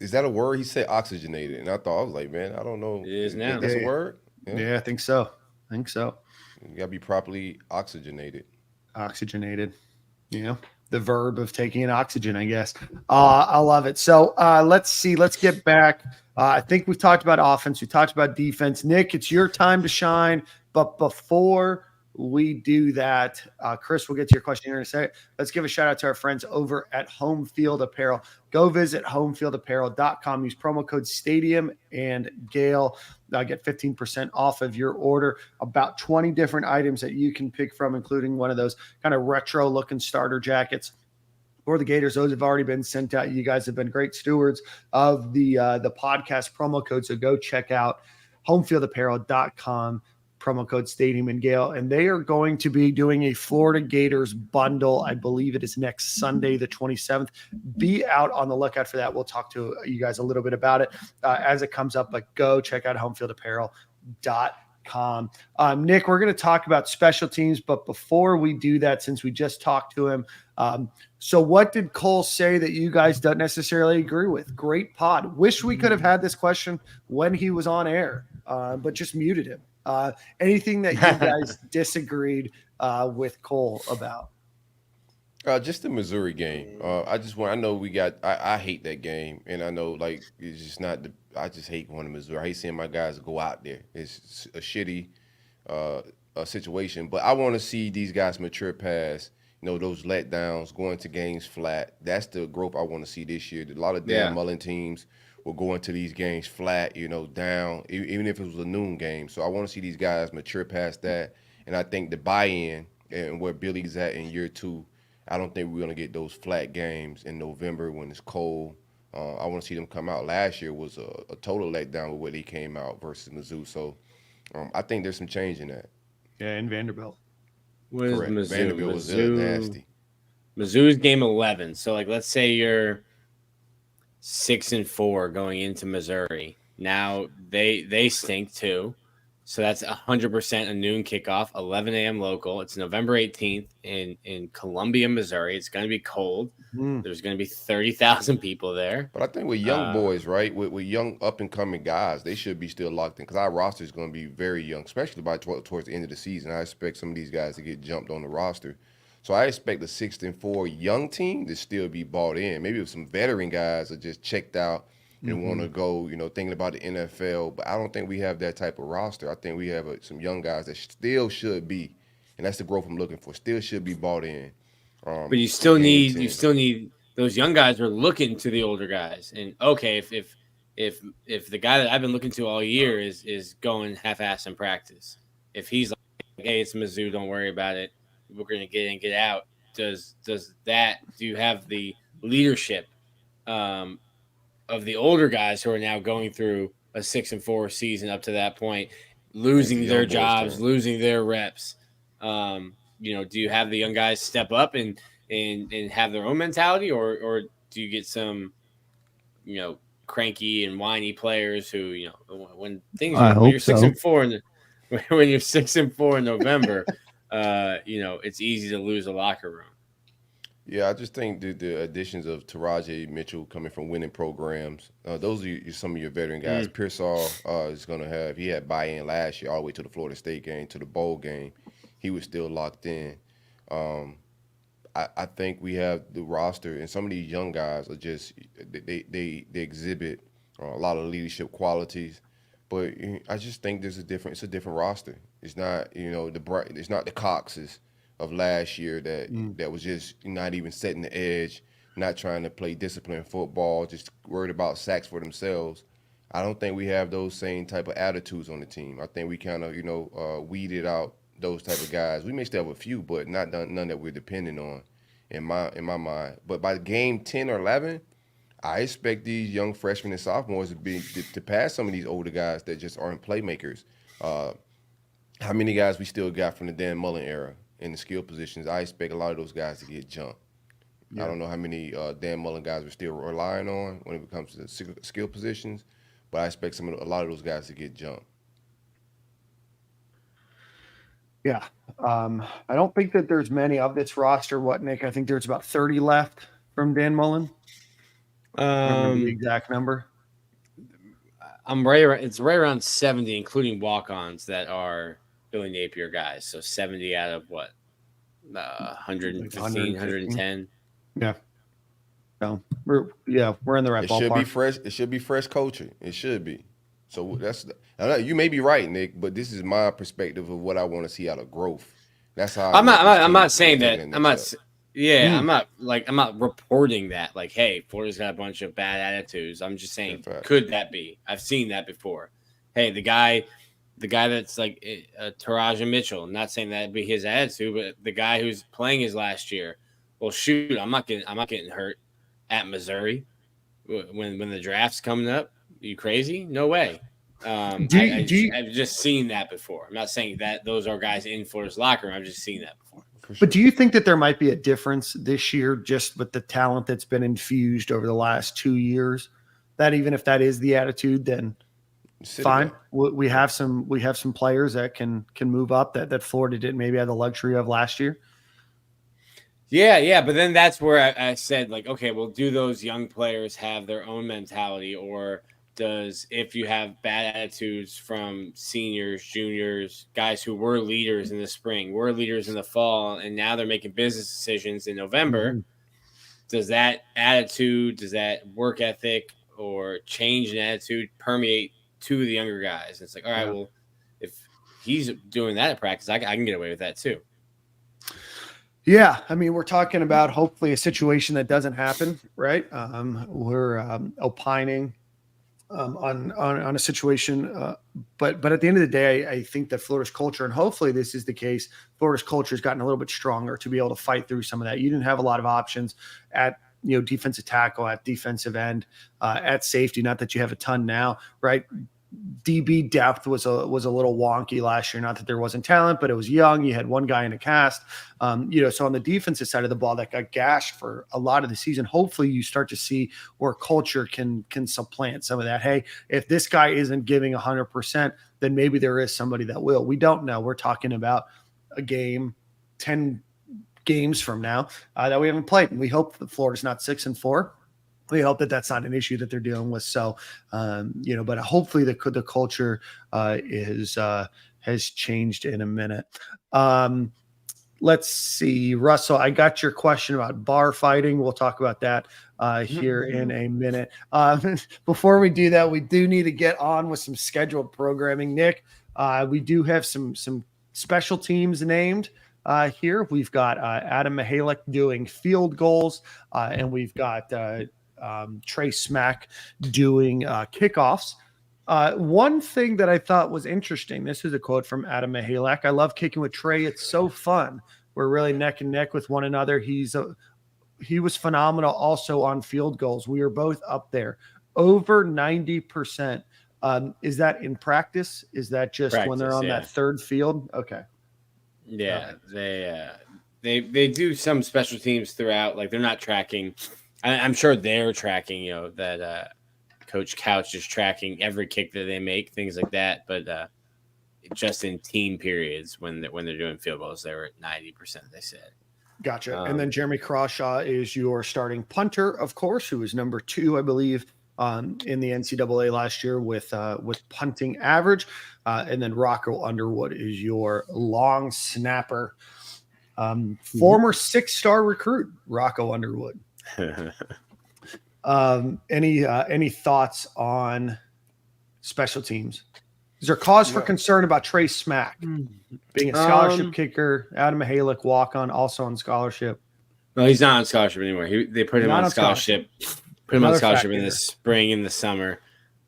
Is that a word? He said oxygenated, and I was like, man, I don't know. It is now. That's a word? Yeah, I think so. You gotta be properly oxygenated. Oxygenated, the verb of taking an oxygen, I guess. I love it. So let's see. Let's get back. I think we've talked about offense. We talked about defense. Nick, it's your time to shine. But before we do that, Chris, we'll get to your question here in a second. Let's give a shout out to our friends over at Home Field Apparel. Go visit homefieldapparel.com. Use promo code Stadium and Gale. Get 15% off of your order. About 20 different items that you can pick from, including one of those kind of retro looking starter jackets for the Gators. Those have already been sent out. You guys have been great stewards of the podcast promo code. So go check out homefieldapparel.com. Promo code Stadium and Gale, and they are going to be doing a Florida Gators bundle. I believe it is next Sunday, the 27th. Be out on the lookout for that. We'll talk to you guys a little bit about it as it comes up, but go check out homefieldapparel.com. Nick, we're going to talk about special teams, but before we do that, since we just talked to him, so what did Cole say that you guys don't necessarily agree with? Great pod. Wish we could have had this question when he was on air, but just muted him. Anything that you guys disagreed with Cole about? Just the Missouri game. I know we got. I hate that game, and I know it's just not. I just hate going to Missouri. I hate seeing my guys go out there. It's a shitty situation, but I want to see these guys mature past those letdowns, going to games flat. That's the growth I want to see this year. A lot of Yeah. Dan Mullen teams will go into these games flat, down, even if it was a noon game. So I want to see these guys mature past that. And I think the buy-in and where Billy's at in year 2, I don't think we're going to get those flat games in November when it's cold. I want to see them come out. Last year was a total letdown with what they came out versus Mizzou. So I think there's some change in that. Yeah, in Vanderbilt. What is Correct. Mizzou? Vanderbilt was nasty. Mizzou's game 11. So, like, let's say you're 6-4 going into Missouri. Now they stink too. So that's 100% a noon kickoff, 11 a.m. local. It's November 18th in Columbia, Missouri. It's going to be cold. There's going to be 30,000 people there. But I think with young boys, right, with young up-and-coming guys, they should be still locked in because our roster is going to be very young, especially by towards the end of the season. I expect some of these guys to get jumped on the roster. So I expect the 6-4 young team to still be bought in. Maybe if some veteran guys are just checked out and want to go, thinking about the NFL. But I don't think we have that type of roster. I think we have some young guys that still should be, and that's the growth I'm looking for, still should be bought in. But you still need those young guys are looking to the older guys. And okay, if the guy that I've been looking to all year is going half-ass in practice, if he's like, hey, it's Mizzou, don't worry about it, we're going to get in, get out. Do you have the leadership of the older guys who are now going through a 6-4 season up to that point, losing their jobs, losing their reps? Do you have the young guys step up and have their own mentality, or do you get some, cranky and whiny players who, when you're 6-4 when you're 6-4 in November, it's easy to lose a locker room. Yeah, I just think the additions of Taraji Mitchell coming from winning programs, those are some of your veteran guys. Pearsall is going to have – he had buy-in last year all the way to the Florida State game, to the bowl game. He was still locked in. I think we have the roster, and some of these young guys are just they exhibit a lot of leadership qualities. But I just think it's a different roster. It's not it's not the Coxes of last year that was just not even setting the edge, not trying to play disciplined football, just worried about sacks for themselves. I don't think we have those same type of attitudes on the team. I think we kind of weeded out those type of guys. We may still have a few, but not none that we're dependent on in my mind. But by game 10 or 11, I expect these young freshmen and sophomores to pass some of these older guys that just aren't playmakers. How many guys we still got from the Dan Mullen era in the skill positions? I expect a lot of those guys to get jumped. Yeah. I don't know how many Dan Mullen guys we're still relying on when it comes to the skill positions, but I expect a lot of those guys to get jumped. Yeah. I don't think that there's many of this roster. What, Nick? I think there's about 30 left from Dan Mullen. The exact number. It's right around 70, including walk-ons that are Billy Napier guys. So 70 out of what? 115, 110. Yeah. So we're in the right ballpark. Should be fresh. It should be fresh coaching. It should be. So you may be right, Nick, but this is my perspective of what I want to see out of growth. That's how I'm not saying that. I'm not reporting that like, hey, Florida's got a bunch of bad attitudes. I'm just saying, could that be? I've seen that before. Hey, the guy that's like Taraji Mitchell. I'm not saying that'd be his attitude, but the guy who's playing his last year. Well, shoot, I'm not getting hurt at Missouri when the draft's coming up. Are you crazy? No way. I've just seen that before. I'm not saying that those are guys in Florida's locker room. I've just seen that before. But do you think that there might be a difference this year just with the talent that's been infused over the last 2 years? That even if that is the attitude, then fine. We have some players that can move up that Florida didn't maybe have the luxury of last year. Yeah. But then that's where I said, like, okay, well, do those young players have their own mentality, or if you have bad attitudes from seniors, juniors, guys who were leaders in the spring, were leaders in the fall, and now they're making business decisions in November, does that attitude, does that work ethic or change in attitude permeate to the younger guys? It's like, all right, well, if he's doing that at practice, I can get away with that too. Yeah, I mean, we're talking about hopefully a situation that doesn't happen, right? We're opining on a situation, but at the end of the day, I think that Florida's culture, and hopefully this is the case, Florida's culture has gotten a little bit stronger to be able to fight through some of that. You didn't have a lot of options at defensive tackle, at defensive end, at safety. Not that you have a ton now, right? DB depth was a little wonky last year. Not that there wasn't talent, but it was young. You had one guy in a cast. So on the defensive side of the ball, that got gashed for a lot of the season. Hopefully, you start to see where culture can supplant some of that. Hey, if this guy isn't giving 100%, then maybe there is somebody that will. We don't know. We're talking about a game, 10 games from now that we haven't played, and we hope that Florida's not 6-4. We hope that that's not an issue that they're dealing with. So, but hopefully the culture has changed in a minute. Let's see, Russell, I got your question about bar fighting. We'll talk about that here in a minute. Before we do that, we do need to get on with some scheduled programming. Nick, we do have some special teams named. Here we've got Adam Mihalik doing field goals, and we've got Trey Smack doing kickoffs. One thing that I thought was interesting, this is a quote from Adam Mihalik: "I love kicking with Trey. It's so fun. We're really neck and neck with one another. He was phenomenal also on field goals. We were both up there, over 90%. Is that in practice? Is that just when they're on that third field? Okay. Yeah, they do some special teams throughout. Like they're not tracking. I'm sure they're tracking. That Coach Couch is tracking every kick that they make, things like that. But just in team periods when they're doing field goals, they were at 90%. They said. Gotcha. And then Jeremy Crawshaw is your starting punter, of course, who was number 2, I believe, in the NCAA last year with punting average. And then Rocco Underwood is your long snapper, former 6-star recruit, Rocco Underwood. Any thoughts on special teams? Is there cause for concern about Trey Smack being a scholarship kicker? Adam Mihalik, walk-on, also on scholarship. No, he's not on scholarship anymore. They put him on scholarship. Put him on scholarship in the spring and the summer,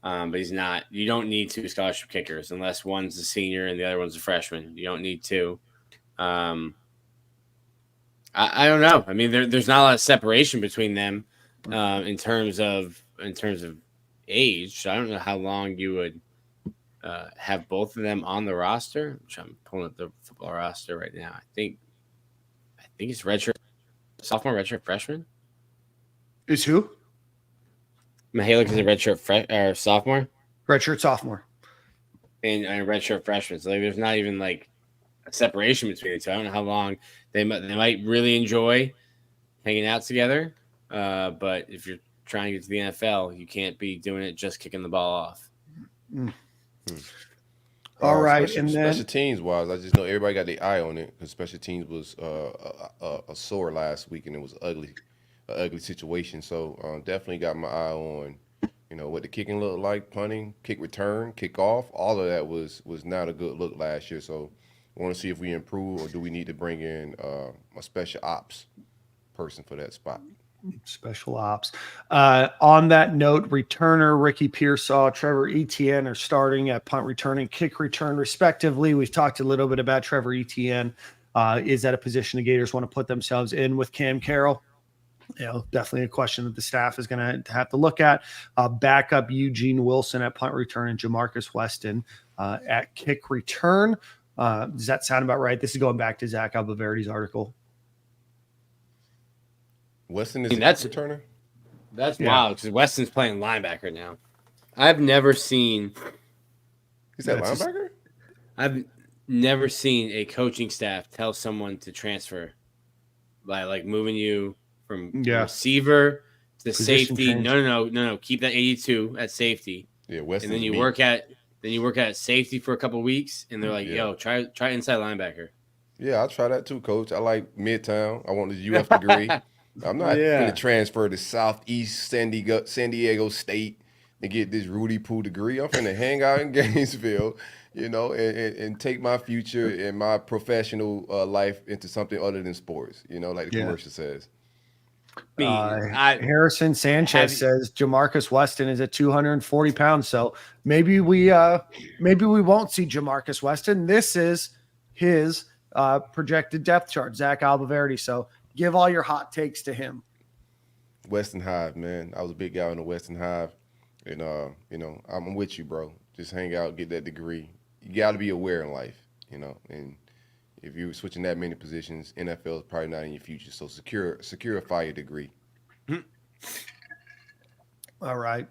but he's not. You don't need 2 scholarship kickers unless one's a senior and the other one's a freshman. You don't need 2. I don't know. I mean, there's not a lot of separation between them in terms of age. So I don't know how long you would have both of them on the roster. Which I'm pulling up the football roster right now. I think it's redshirt sophomore, redshirt freshman. Is who? Mihalik is a redshirt sophomore. Redshirt sophomore. And a redshirt freshman. So there's not even like a separation between the two. I don't know how long they might really enjoy hanging out together. But if you're trying to get to the NFL, you can't be doing it just kicking the ball off. All right. Special, And then special teams wise, I just know everybody got their eye on it because special teams was a sore last week and it was an ugly situation. So definitely got my eye on, what the kicking looked like, punting, kick return, kick off. All of that was not a good look last year. So I want to see if we improve or do we need to bring in a special ops person for that spot. Special ops. On that note, returner Ricky Pearsall, Trevor Etienne are starting at punt return and kick return, respectively. We've talked a little bit about Trevor Etienne. Is that a position the Gators want to put themselves in with Cam Carroll? Definitely a question that the staff is going to have to look at. Backup Eugene Wilson at punt return and Jamarcus Weston at kick return. Does that sound about right? This is going back to Zach Albaverdi's article. Weston is that's returner. That's wild because Weston's playing linebacker now. I've never seen. Is that linebacker? I've never seen a coaching staff tell someone to transfer by like moving you from receiver to safety. Change. No. Keep that 82 at safety. Yeah, Weston. And then you work at safety for a couple of weeks, and they're like, "Yo, try inside linebacker." Yeah, I'll try that too, Coach. I like Midtown. I want the UF degree. I'm not going to transfer to Southeast San Diego State and get this Rudy Poo degree. I'm finna hang out in Gainesville, and take my future and my professional life into something other than sports, like the commercial says. Harrison Sanchez says Jamarcus Weston is at 240 pounds. So maybe we won't see Jamarcus Weston. This is his projected depth chart, Zach Albaverdi. So give all your hot takes to him. Western Hive, man. I was a big guy in the Western Hive. And, I'm with you, bro. Just hang out, get that degree. You got to be aware in life, and if you're switching that many positions, NFL is probably not in your future. So secure a fire degree. All right.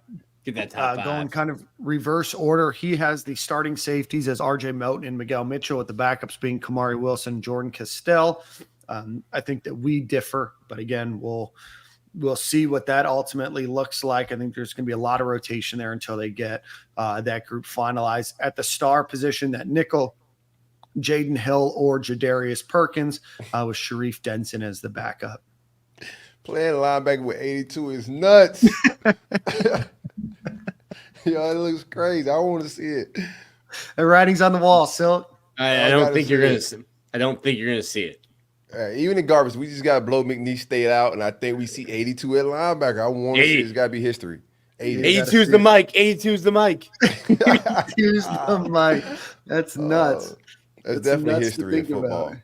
Get that top five. Going kind of reverse order. He has the starting safeties as RJ Moten and Miguel Mitchell, with the backups being Kamari Wilson, Jordan Castell. I think that we differ, but again, we'll see what that ultimately looks like. I think there's going to be a lot of rotation there until they get that group finalized. At the star position, that nickel, Jaden Hill or Jadarius Perkins, with Sharif Denson as the backup. Playing linebacker with 82 is nuts. Yo, it looks crazy. I want to see it. The writing's on the wall, Silk. I don't think you're gonna see it. Even in garbage, we just gotta blow McNeese State out, and I think we see 82 at linebacker. I want to see it. It's gotta be history. 82 is the mic. 82 is the mic. 82 is the mic. That's nuts. That's definitely history in football.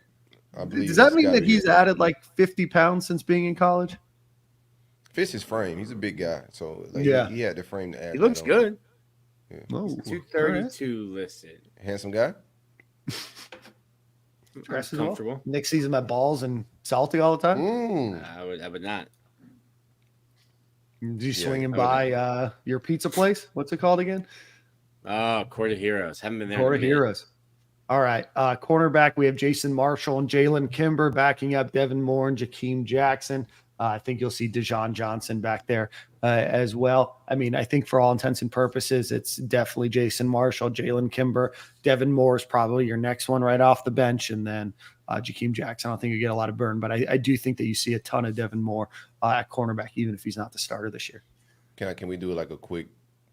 Does that mean that he's added like 50 pounds since being in college? Fits his frame. He's a big guy, so he had the frame to add. He looks good. Yeah. Oh, 232 listed. Handsome guy. Comfortable. Nick sees him at balls and salty all the time. I would not. Did you swing him by your pizza place? What's it called again? Court of Heroes. Haven't been there. Court of Heroes. All right. Cornerback, we have Jason Marshall and Jalen Kimber backing up Devin Moore and Jakeem Jackson. I think you'll see Dejon Johnson back there as well. I mean, I think for all intents and purposes, it's definitely Jason Marshall, Jalen Kimber. Devin Moore is probably your next one right off the bench. And then Jakeem Jackson, I don't think you get a lot of burn, but I do think that you see a ton of Devin Moore at cornerback, even if he's not the starter this year. Can we do like a quick,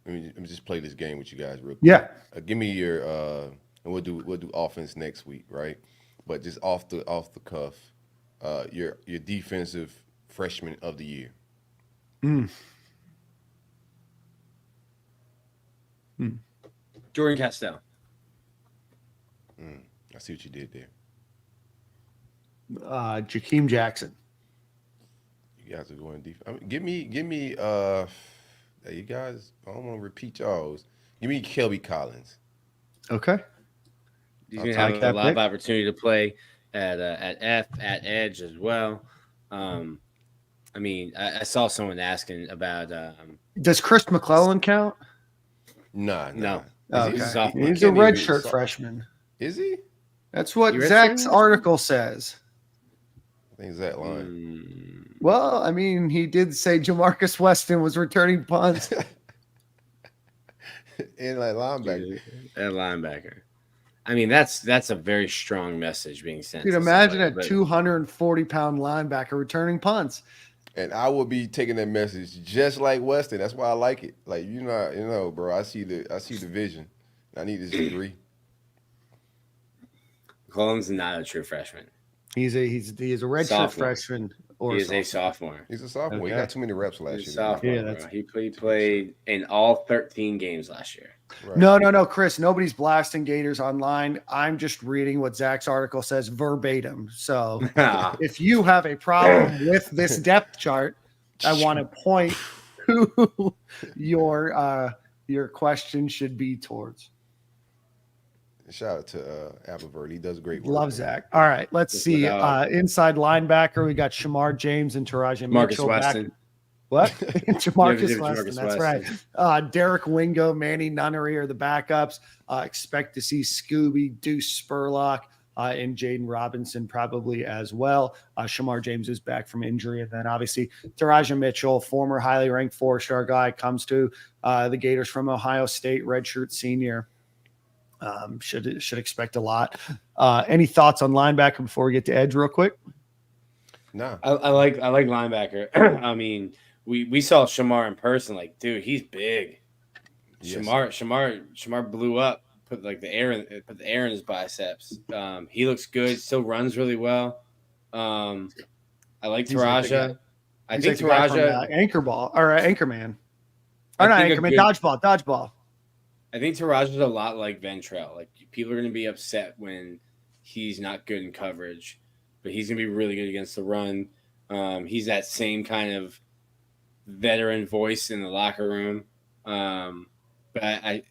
let me just play this game with you guys real quick. Yeah. Give me your, and we'll do offense next week, right? But just off the cuff, your defensive freshman of the year. Jordan Castell. I see what you did there. Jakeem Jackson. You guys are going defense. I mean, give me. You guys, I don't want to repeat y'all's. Give me Kelby Collins. Okay. He's gonna have a lot of opportunity to play at edge as well. I mean, I saw someone asking about. Does Chris McClellan count? No. Okay. He's a redshirt freshman. Is he? That's what Zach's article says. I think Zach lying. Well, I mean, he did say Jamarcus Weston was returning punts. And like linebacker. At linebacker. I mean, that's a very strong message being sent. Dude, imagine a 240-pound linebacker returning punts. And I will be taking that message just like Weston. That's why I like it. Like bro. I see the vision. I need this degree. Collins is not a true freshman. He is a redshirt freshman. He is a sophomore. He's a sophomore. Okay. He got too many reps last year. Sophomore, yeah, he played in all 13 games last year. Right. No, Chris. Nobody's blasting Gators online. I'm just reading what Zach's article says verbatim. So if you have a problem with this depth chart, I want to point who your question should be towards. Shout out to Appleverde. He does great work. Love Zach. All right, let's see. Inside linebacker, we got Shamar James and Taraji Mitchell. Weston. What? Jamarcus Weston. That's right. Derek Wingo, Manny Nunnery are the backups. Expect to see Scooby, Deuce Spurlock, and Jaden Robinson probably as well. Shamar James is back from injury. And then obviously Taraji Mitchell, former highly ranked 4-star guy, comes to the Gators from Ohio State, redshirt senior. Should expect a lot. Any thoughts on linebacker before we get to edge real quick? No. I like linebacker. I mean, we saw Shamar in person. Like, dude, he's big. Yes. Shamar blew up, put the air in his biceps. He looks good, still runs really well. I like He's like the guy- Taraja. I He's think like the guy from Taraja Anchorball or Anchorman. I Or not think a Anchorman, good- Dodgeball. I think Taraja's a lot like Ventrell. Like people are going to be upset when he's not good in coverage, but he's going to be really good against the run. He's that same kind of veteran voice in the locker room. But I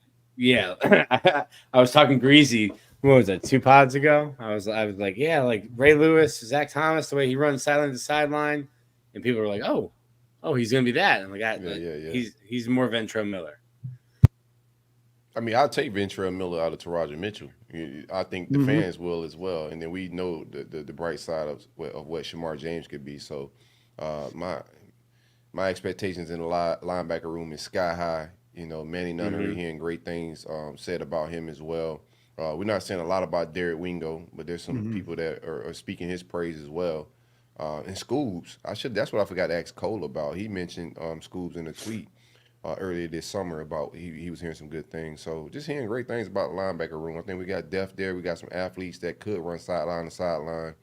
was talking greasy. What was that? 2 pods ago? I was like, yeah, like Ray Lewis, Zach Thomas, the way he runs sideline to sideline, and people were like, oh, he's going to be that. And like, Yeah. He's more Ventrell Miller. I mean, I'll take Ventrell Miller out of Taraja Mitchell. I think the fans will as well, and then we know the bright side of what Shamar James could be. So, my expectations in the linebacker room is sky high. You know, Manny Nunnery hearing great things said about him as well. We're not saying a lot about Derek Wingo, but there's some people that are speaking his praise as well. And Scoobs, that's what I forgot to ask Cole about. He mentioned Scoobs in a tweet earlier this summer about he was hearing some good things. So just hearing great things about the linebacker room. I think we got depth there. We got some athletes that could run sideline to sideline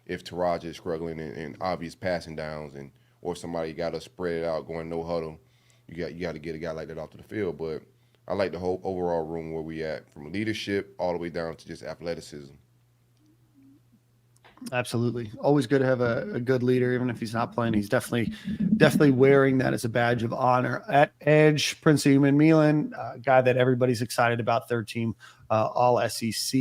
if Taraja is struggling in obvious passing downs or somebody got to spread it out going no huddle. You got to get a guy like that off to the field. But I like the whole overall room where we at, from leadership all the way down to just athleticism. Absolutely. Always good to have a good leader, even if he's not playing. He's definitely wearing that as a badge of honor. At edge, Prince Human Milan, a guy that everybody's excited about, third team all SEC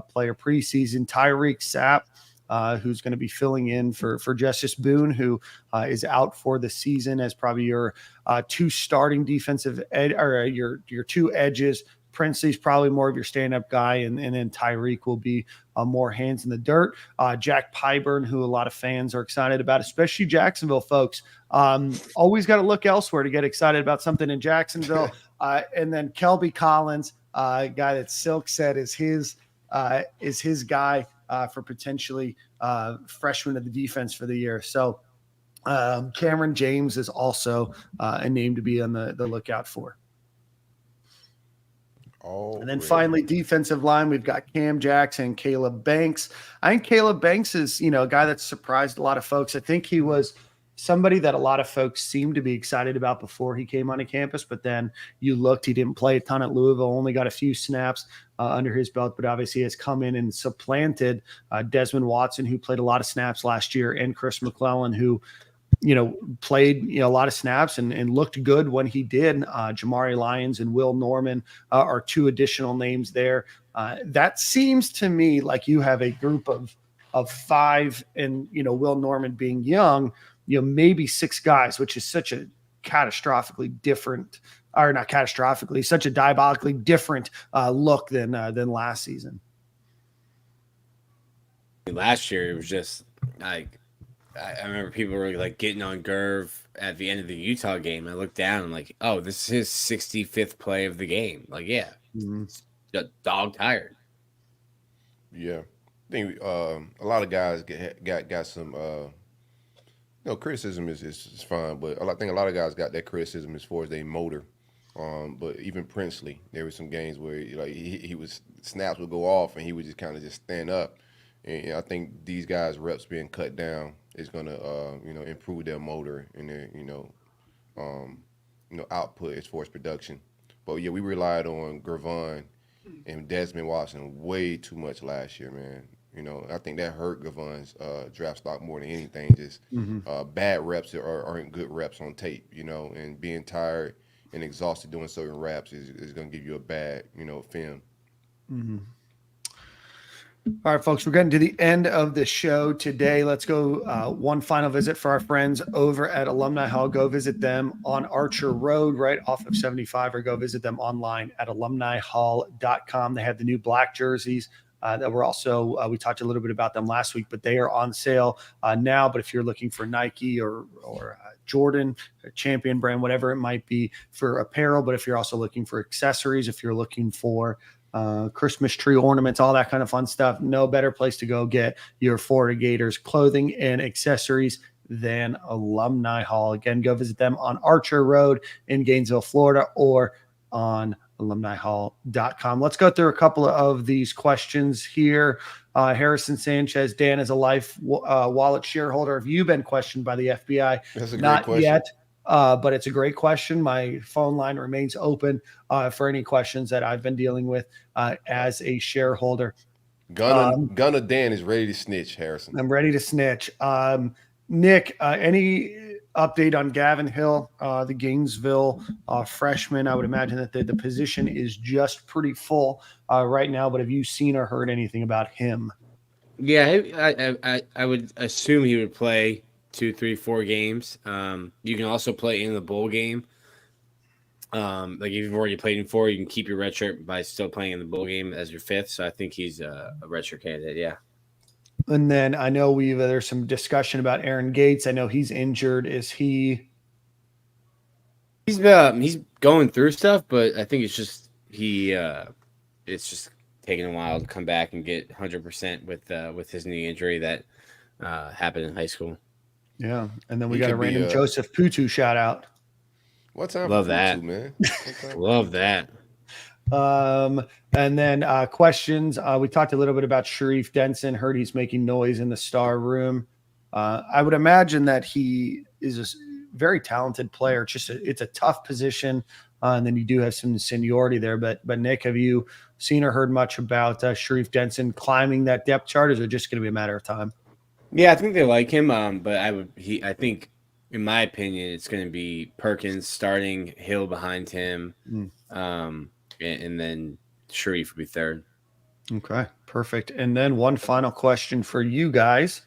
player preseason. Tyreek Sapp, who's going to be filling in for Justice Boone, who is out for the season as probably your 2 starting defensive or your 2 edges. Princey's probably more of your stand-up guy, and then Tyreek will be more hands in the dirt. Jack Pyburn, who a lot of fans are excited about, especially Jacksonville folks. Always got to look elsewhere to get excited about something in Jacksonville. And then Kelby Collins, a guy that Silk said is his guy for potentially freshman of the defense for the year. So Cameron James is also a name to be on the lookout for. And then finally, defensive line, we've got Cam Jackson, Caleb Banks. I think Caleb Banks is, a guy that's surprised a lot of folks. I think he was somebody that a lot of folks seemed to be excited about before he came onto campus, but then you looked, he didn't play a ton at Louisville, only got a few snaps under his belt, but obviously has come in and supplanted Desmond Watson, who played a lot of snaps last year, and Chris McClellan, who played a lot of snaps and looked good when he did. Jamari Lyons and Will Norman are 2 additional names there. That seems to me like you have a group of 5, and Will Norman being young, maybe 6 guys, which is such a catastrophically different, or not catastrophically, such a diabolically different look than last season. Last year it was just like, I remember people were like getting on Gerv at the end of the Utah game. I looked down and like, oh, this is his 65th play of the game. Like, yeah, dog tired. Yeah, I think a lot of guys got some. Criticism is fine, but I think a lot of guys got that criticism as far as their motor. But even Princely, there were some games where he was snaps would go off and he would just kind of stand up. And I think these guys' reps being cut down is going to improve their motor and their output as far as production. But yeah, we relied on Gervon and Desmond Watson way too much last year, man. I think that hurt Gervon's draft stock more than anything. Just bad reps aren't good reps on tape, and being tired and exhausted doing certain reps is going to give you a bad, film. Mm-hmm. All right, folks, we're getting to the end of the show today. Let's go one final visit for our friends over at Alumni Hall. Go visit them on Archer Road, right off of 75, or go visit them online at alumnihall.com. They have the new black jerseys that were also, we talked a little bit about them last week, but they are on sale now. But if you're looking for Nike or Jordan, Champion brand, whatever it might be for apparel, but if you're also looking for accessories, if you're looking for Christmas tree ornaments, all that kind of fun stuff, no better place to go get your Florida Gators clothing and accessories than Alumni Hall. Again, go visit them on Archer Road in Gainesville, Florida, or on alumnihall.com. Let's go through a couple of these questions here. Harrison Sanchez, Dan, is a Life Wallet shareholder. Have you been questioned by the FBI? That's a great Not question. yet, but it's a great question. My phone line remains open for any questions that I've been dealing with as a shareholder. Gunna Dan is ready to snitch, Harrison. I'm ready to snitch. Nick, any update on Gavin Hill, the Gainesville freshman? I would imagine that the position is just pretty full right now, but have you seen or heard anything about him? Yeah, I would assume he would play 2, 3, 4 games. You can also play in the bowl game. Like if you've already played in 4, you can keep your red shirt by still playing in the bowl game as your 5th. So I think he's a red shirt candidate. Yeah. And then I know there's some discussion about Aaron Gates. I know he's injured. Is he? He's going through stuff, but I think it's just it's just taking a while to come back and get 100% with his knee injury that happened in high school. Yeah, and then we got a random Joseph Putu shout out. What time? Love that, man. Love that. And then questions. We talked a little bit about Sharif Denson. Heard he's making noise in the star room. I would imagine that he is a very talented player. It's a tough position, and then you do have some seniority there. But Nick, have you seen or heard much about Sharif Denson climbing that depth chart? Or is it just going to be a matter of time? Yeah, I think they like him. But I think, in my opinion, it's going to be Perkins starting, Hill behind him, and then Sharif would be third. Okay, perfect. And then one final question for you guys.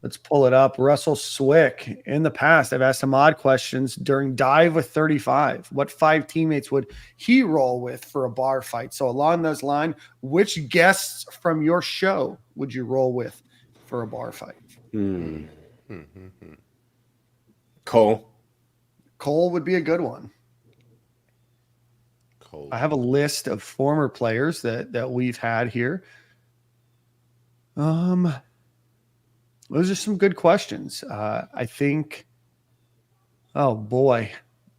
Let's pull it up. Russell Swick. In the past, I've asked some odd questions during Dive with 35. What 5 teammates would he roll with for a bar fight? So along those lines, which guests from your show would you roll with for a bar fight? Cole would be a good one. I have a list of former players that we've had here. Those are some good questions. I think. Oh boy.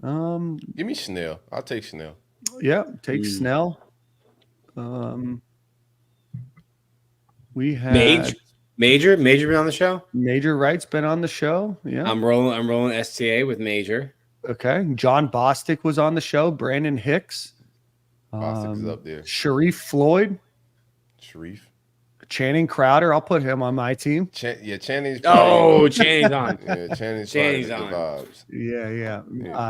Give me Snell. I'll take Snell. Yeah, take Snell. We had Major been on the show. Major Wright's been on the show. Yeah, I'm rolling STA with Major. Okay, John Bostic was on the show. Brandon Hicks. Bostic is up there. Sharif Floyd. Channing Crowder. I'll put him on my team. Channing's Channing's on. Yeah, Channing's on. Vibes. Yeah.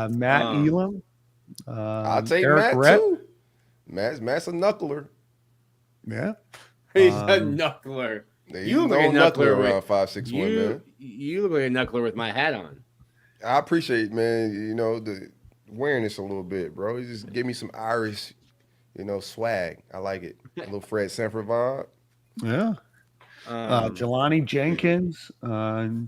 Matt Elam. I'll take Eric Matt Rett. too. Matt's a knuckler. Yeah. He's a knuckler. You look like a knuckler around 5'6" man. You look like a knuckler with my hat on. I appreciate, man. You know, the wearing this a little bit, bro. You just give me some Irish, swag. I like it. A little Fred Sanford vibe. Yeah. Jelani Jenkins,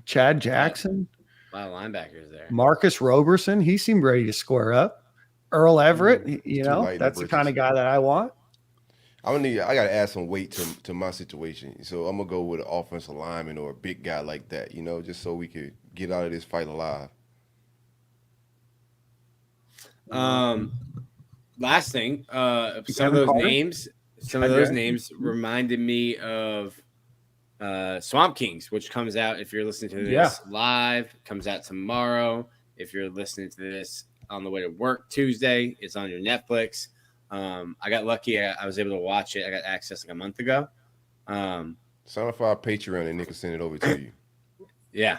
Chad Jackson. A lot of linebackers there. Marcus Roberson. He seemed ready to square up. Earl Everett. That's the kind of guy that I want. I got to add some weight to my situation. So I'm going to go with an offensive lineman or a big guy like that, just so we could get out of this fight alive. Last thing, some of those names reminded me of Swamp Kings, which comes out, if you're listening to this live, comes out tomorrow. If you're listening to this on the way to work Tuesday, it's on your Netflix. I got lucky. I was able to watch it. I got access like a month ago. Sign up for our Patreon and Nick will send it over to you. Yeah.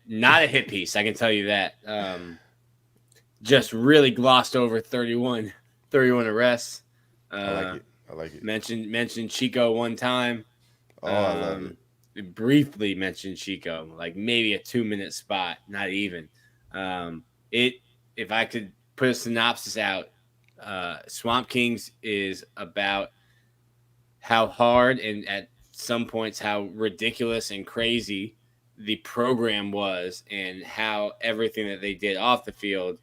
Not a hit piece, I can tell you that. Just really glossed over 31 arrests. I like it. Mentioned Chico one time. I love it. Briefly mentioned Chico, like maybe a 2-minute spot, not even. If I could put a synopsis out, Swamp Kings is about how hard and at some points how ridiculous and crazy the program was and how everything that they did off the field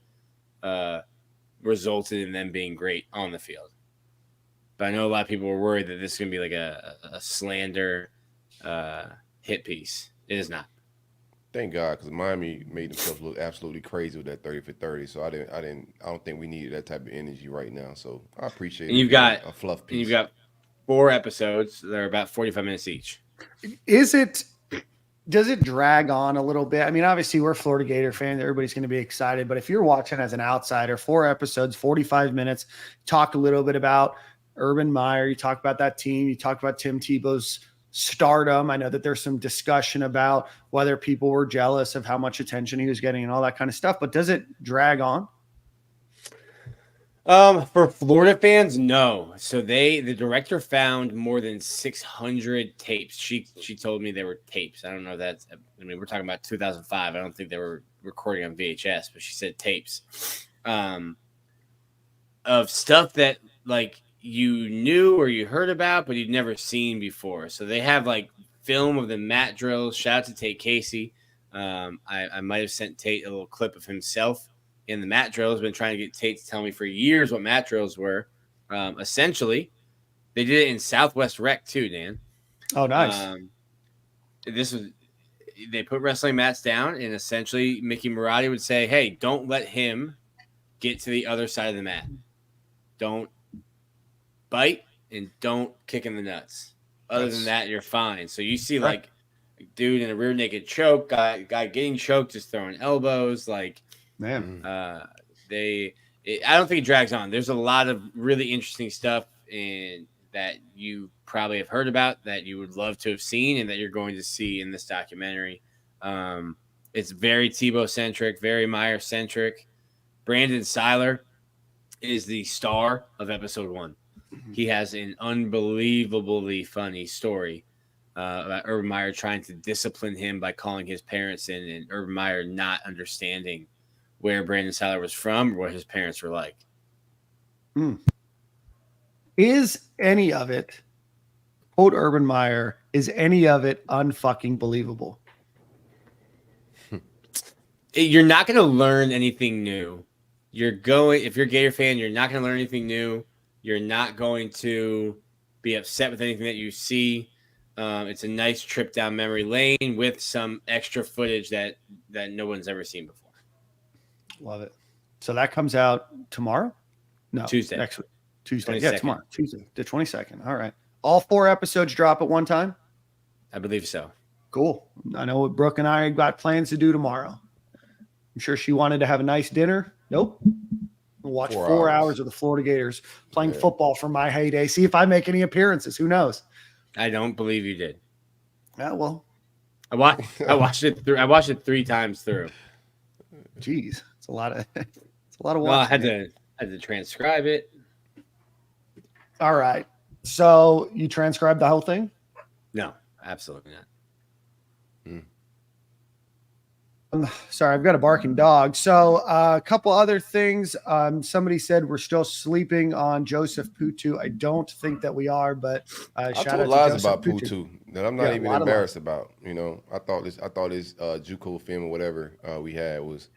resulted in them being great on the field. But I know a lot of people were worried that this is going to be like a slander hit piece. It is not. Thank God, because Miami made themselves look absolutely crazy with that 30 for 30. So I don't think we needed that type of energy right now. So I appreciate And it you've being got a fluff and you've piece. got 4 episodes. They're about 45 minutes each. Does it drag on a little bit? I mean, obviously we're Florida Gator fans. Everybody's going to be excited, but if you're watching as an outsider, 4 episodes, 45 minutes, talk a little bit about Urban Meyer. You talk about that team. You talk about Tim Tebow's stardom. I know that there's some discussion about whether people were jealous of how much attention he was getting and all that kind of stuff, but does it drag on? For Florida fans, no. So the director found more than 600 tapes. She told me they were tapes. I don't know if that's. I mean, we're talking about 2005. I don't think they were recording on VHS, but she said tapes, of stuff that like you knew or you heard about, but you'd never seen before. So they have like film of the mat drills. Shout out to Tate Casey. I might have sent Tate a little clip of himself in the mat drills. Been trying to get Tate to tell me for years what mat drills were. Essentially, they did it in Southwest Rec too, Dan. Oh, nice. They put wrestling mats down, and essentially Mickey Marotti would say, "Hey, don't let him get to the other side of the mat. Don't bite and don't kick in the nuts. Other than that, you're fine." So you see like a dude in a rear naked choke, guy getting choked, just throwing elbows, like. Man, I don't think it drags on. There's a lot of really interesting stuff and that you probably have heard about that you would love to have seen and that you're going to see in this documentary. It's very Tebow centric, very Meyer centric. Brandon Seiler is the star of episode 1. He has an unbelievably funny story about Urban Meyer trying to discipline him by calling his parents in, and Urban Meyer not understanding where Brandon Seiler was from or what his parents were like. Is any of it, quote Urban Meyer, is any of it unfucking believable? You're not going to learn anything new. If you're a Gator fan, you're not going to learn anything new. You're not going to be upset with anything that you see. It's a nice trip down memory lane with some extra footage that no one's ever seen before. Love it. So that comes out tomorrow? No, Tuesday. Next week. Tuesday. 22nd. Yeah, tomorrow. Tuesday, the 22nd. All right. All 4 episodes drop at one time? I believe so. Cool. I know what Brooke and I got plans to do tomorrow. I'm sure she wanted to have a nice dinner. Nope. We'll watch 4 hours of the Florida Gators playing football from my heyday. See if I make any appearances. Who knows? I don't believe you did. Yeah, well. I watched it through. I watched it 3 times through. Jeez. It's a lot of watching. Well, I had to transcribe it. All right. So you transcribed the whole thing? No, absolutely not. Sorry, I've got a barking dog. So a couple other things. Somebody said we're still sleeping on Joseph Putu. I don't think that we are, but I shout told out lies to Joseph about Putu that I'm not even embarrassed about. You know, I thought this JUCO film or whatever we had was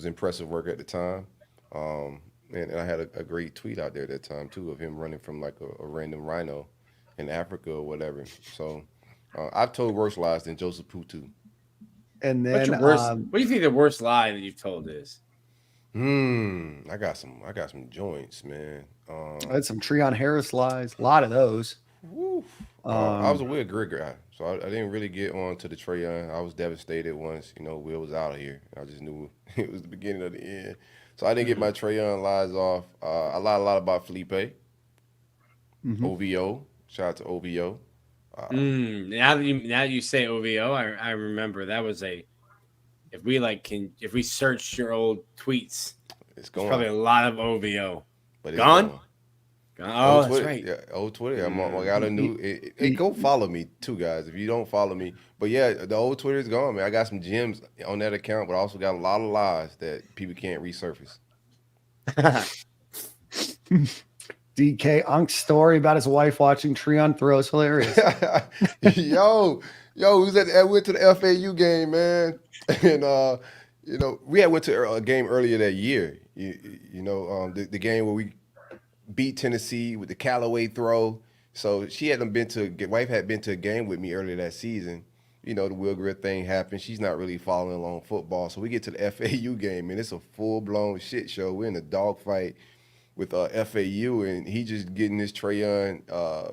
impressive work at the time. And I had a great tweet out there at that time too of him running from like a random rhino in Africa or whatever. So I've told worse lies than Joseph Putu. And then what do you think the worst lie that you've told is? I got some joints, man. I had some Treon Harris lies, a lot of those. I was a weird grid guy, so I didn't really get on to the Treon. I was devastated once, Will was out of here. I just knew it was the beginning of the end. So I didn't get my Treon lies off. I lied a lot about Felipe. OVO. Shout out to OVO. Now that you say OVO, I remember that was if we searched your old tweets, it's going. Probably a lot of OVO. But it's gone. Oh, that's right. Yeah, old Twitter. I got a new. Go follow me too, guys. If you don't follow me, but yeah, the old Twitter is gone, man. I got some gems on that account, but I also got a lot of lies that people can't resurface. DK Unk's story about his wife watching Treon throws hilarious. Yo, we went to the FAU game, man, and we had went to a game earlier that year. The game where we beat Tennessee with the Callaway throw. So wife had been to a game with me earlier that season, you know, the Will Grier thing happened. She's not really following along football. So we get to the FAU game, and it's a full-blown shit show. We're in a dogfight with FAU, and he just getting this Trayon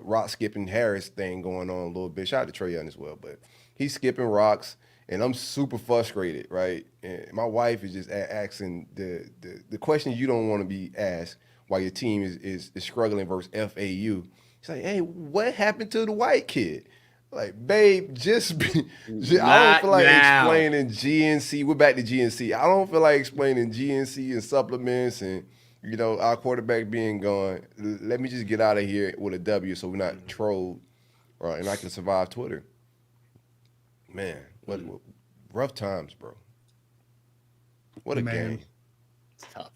rock skipping Harris thing going on a little bit. Shout out to Trayon as well, but he's skipping rocks, and I'm super frustrated, right? And my wife is just asking the questions you don't want to be asked while your team is struggling versus FAU. She's like, hey, what happened to the white kid? Like, babe, I don't feel like explaining GNC. We're back to GNC. I don't feel like explaining GNC and supplements and, you know, our quarterback being gone. Let me just get out of here with a W so we're not trolled, and I can survive Twitter. Man, what rough times, bro. What a game. It's tough.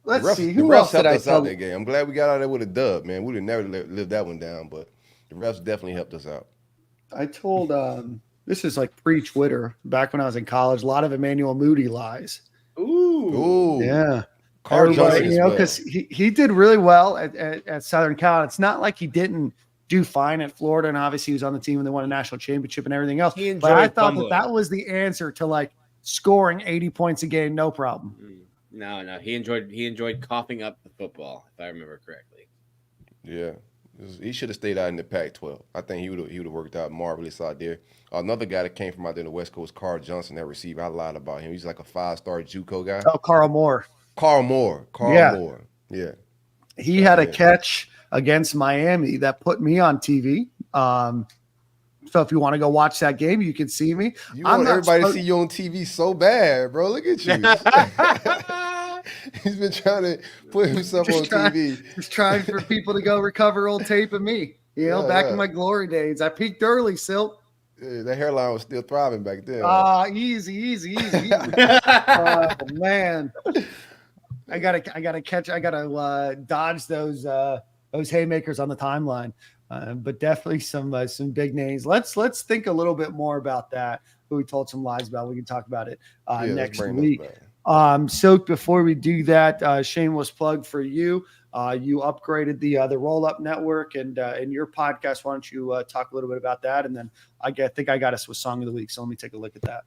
Let's see. The Who refs else did helped I us tell out that game. I'm glad we got out there with a dub, man. We would have never lived that one down, but the refs definitely helped us out. I told this is like pre-Twitter, back when I was in college, a lot of Emmanuel Moody lies. Ooh. Yeah. Carl Johnson as well. Because he did really well at Southern Cal. It's not like he didn't do fine at Florida, and obviously he was on the team when they won a national championship and everything else. But I thought that was the answer to like scoring 80 points a game, no problem. No, he enjoyed coughing up the football, if I remember correctly. Yeah. He should have stayed out in the Pac-12. I think he would have worked out marvelous out there. Another guy that came from out there in the West Coast, Carl Johnson, that receiver. I lied about him. He's like a 5-star JUCO guy. Oh, Carl Moore. Carl Moore. Yeah. He had a catch against Miami that put me on TV. So if you want to go watch that game, you can see me. You want everybody to see you on TV so bad, bro. Look at you. He's been trying to put himself on TV. Just trying for people to go recover old tape of me. You know, back in my glory days. I peaked early, Silk. Yeah, the hairline was still thriving back then. Easy. Oh, man. I gotta dodge those haymakers on the timeline. But definitely some big names. Let's think a little bit more about that. Who we told some lies about. We can talk about it next week. So before we do that, shameless plug for you. You upgraded the Roll Up Network and your podcast. Why don't you talk a little bit about that? And then I think I got us with Song of the Week. So let me take a look at that.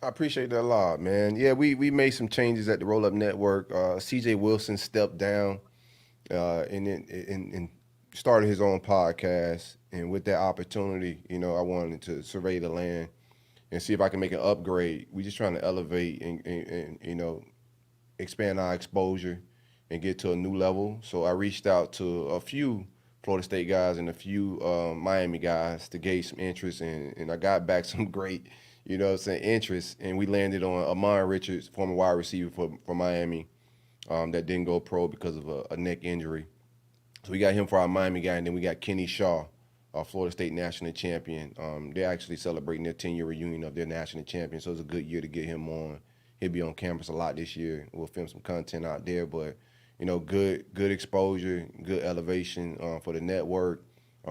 I appreciate that a lot, man. Yeah, we made some changes at the Roll Up Network. CJ Wilson stepped down and started his own podcast. And with that opportunity, you know, I wanted to survey the land and see if I can make an upgrade. We just trying to elevate and you know, expand our exposure and get to a new level. So I reached out to a few Florida State guys and a few Miami guys to gauge some interest, and I got back some great, you know, some interest, and we landed on Amon Richards, former wide receiver for Miami, that didn't go pro because of a neck injury. So we got him for our Miami guy, and then we got Kenny Shaw, our Florida State national champion. They're actually celebrating their 10-year reunion of their national champion, so it's a good year to get him on. He'll be on campus a lot this year. We'll film some content out there, but, you know, good exposure, good elevation for the network.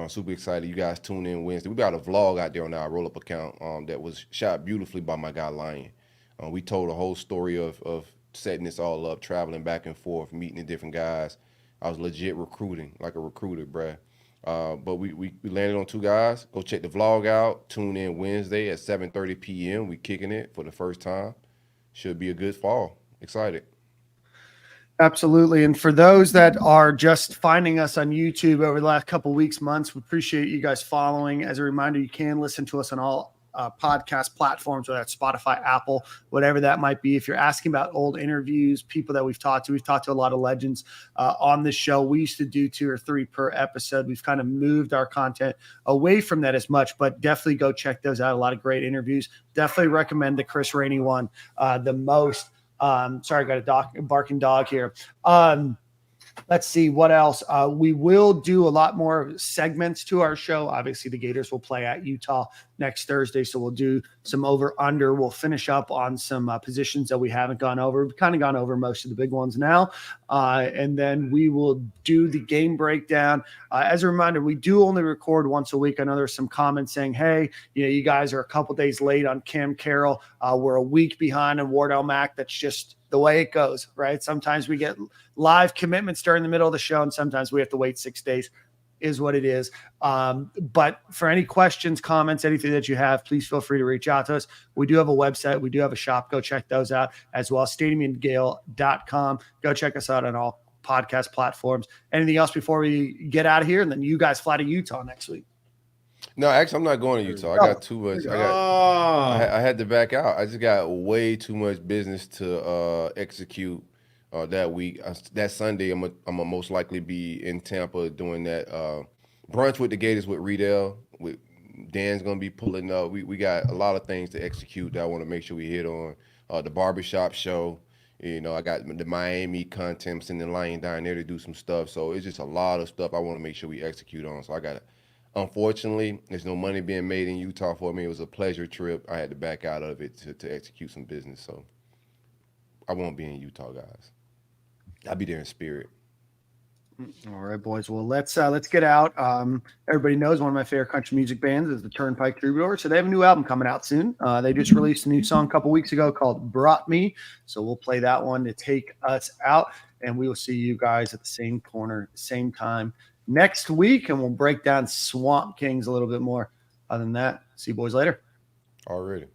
Super excited. You guys tune in Wednesday. We got a vlog out there on our Roll Up account that was shot beautifully by my guy Lion. We told a whole story of setting this all up, traveling back and forth, meeting the different guys. I was legit recruiting, like a recruiter, bruh. But we landed on 2 guys. Go check the vlog out. Tune in Wednesday at 7:30 p.m. We kicking it for the first time. Should be a good fall. Excited. Absolutely. And for those that are just finding us on YouTube over the last couple of weeks, months, we appreciate you guys following. As a reminder, you can listen to us on all podcast platforms, whether that's Spotify, Apple, whatever that might be. If you're asking about old interviews, people that we've talked to a lot of legends on this show. We used to do 2 or 3 per episode. We've kind of moved our content away from that as much, but definitely go check those out. A lot of great interviews. Definitely recommend the Chris Rainey one the most. Sorry, I got a barking dog here. Let's see what else. We will do a lot more segments to our show. Obviously, the Gators will play at Utah next Thursday, so we'll do some over-under. We'll finish up on some positions that we haven't gone over. We've kind of gone over most of the big ones now, and then we will do the game breakdown. As a reminder, we do only record once a week. I know there's some comments saying, hey, you guys are a couple days late on Cam Carroll. We're a week behind on Wardell Mack. That's just the way it goes, right? Sometimes we get live commitments during the middle of the show, and sometimes we have to wait 6 days. is what it is. But for any questions, comments, anything that you have, please feel free to reach out to us. We do have a website. We do have a shop. Go check those out as well. stadiumandgale.com. Go check us out on all podcast platforms. Anything else before we get out of here? And then you guys fly to Utah next week. No, actually, I'm not going to Utah. I got too much. I had to back out. I just got way too much business to execute that week. That Sunday, I'm gonna most likely be in Tampa doing that brunch with the Gators with Wardell. With Dan's gonna be pulling up. We got a lot of things to execute that I want to make sure we hit on. The barbershop show. You know, I got the Miami content. I'm sending Lion down there to do some stuff. So it's just a lot of stuff I want to make sure we execute on. So I got it. Unfortunately, there's no money being made in Utah for me. It was a pleasure trip. I had to back out of it to execute some business. So I won't be in Utah, guys. I'll be there in spirit. All right, boys. Well, let's get out. Everybody knows one of my favorite country music bands is the Turnpike Troubadours. So they have a new album coming out soon. They just released a new song a couple weeks ago called Brought Me. So we'll play that one to take us out. And we will see you guys at the same corner, same time next week. And we'll break down Swamp Kings a little bit more. Other than that, see you boys later. Already.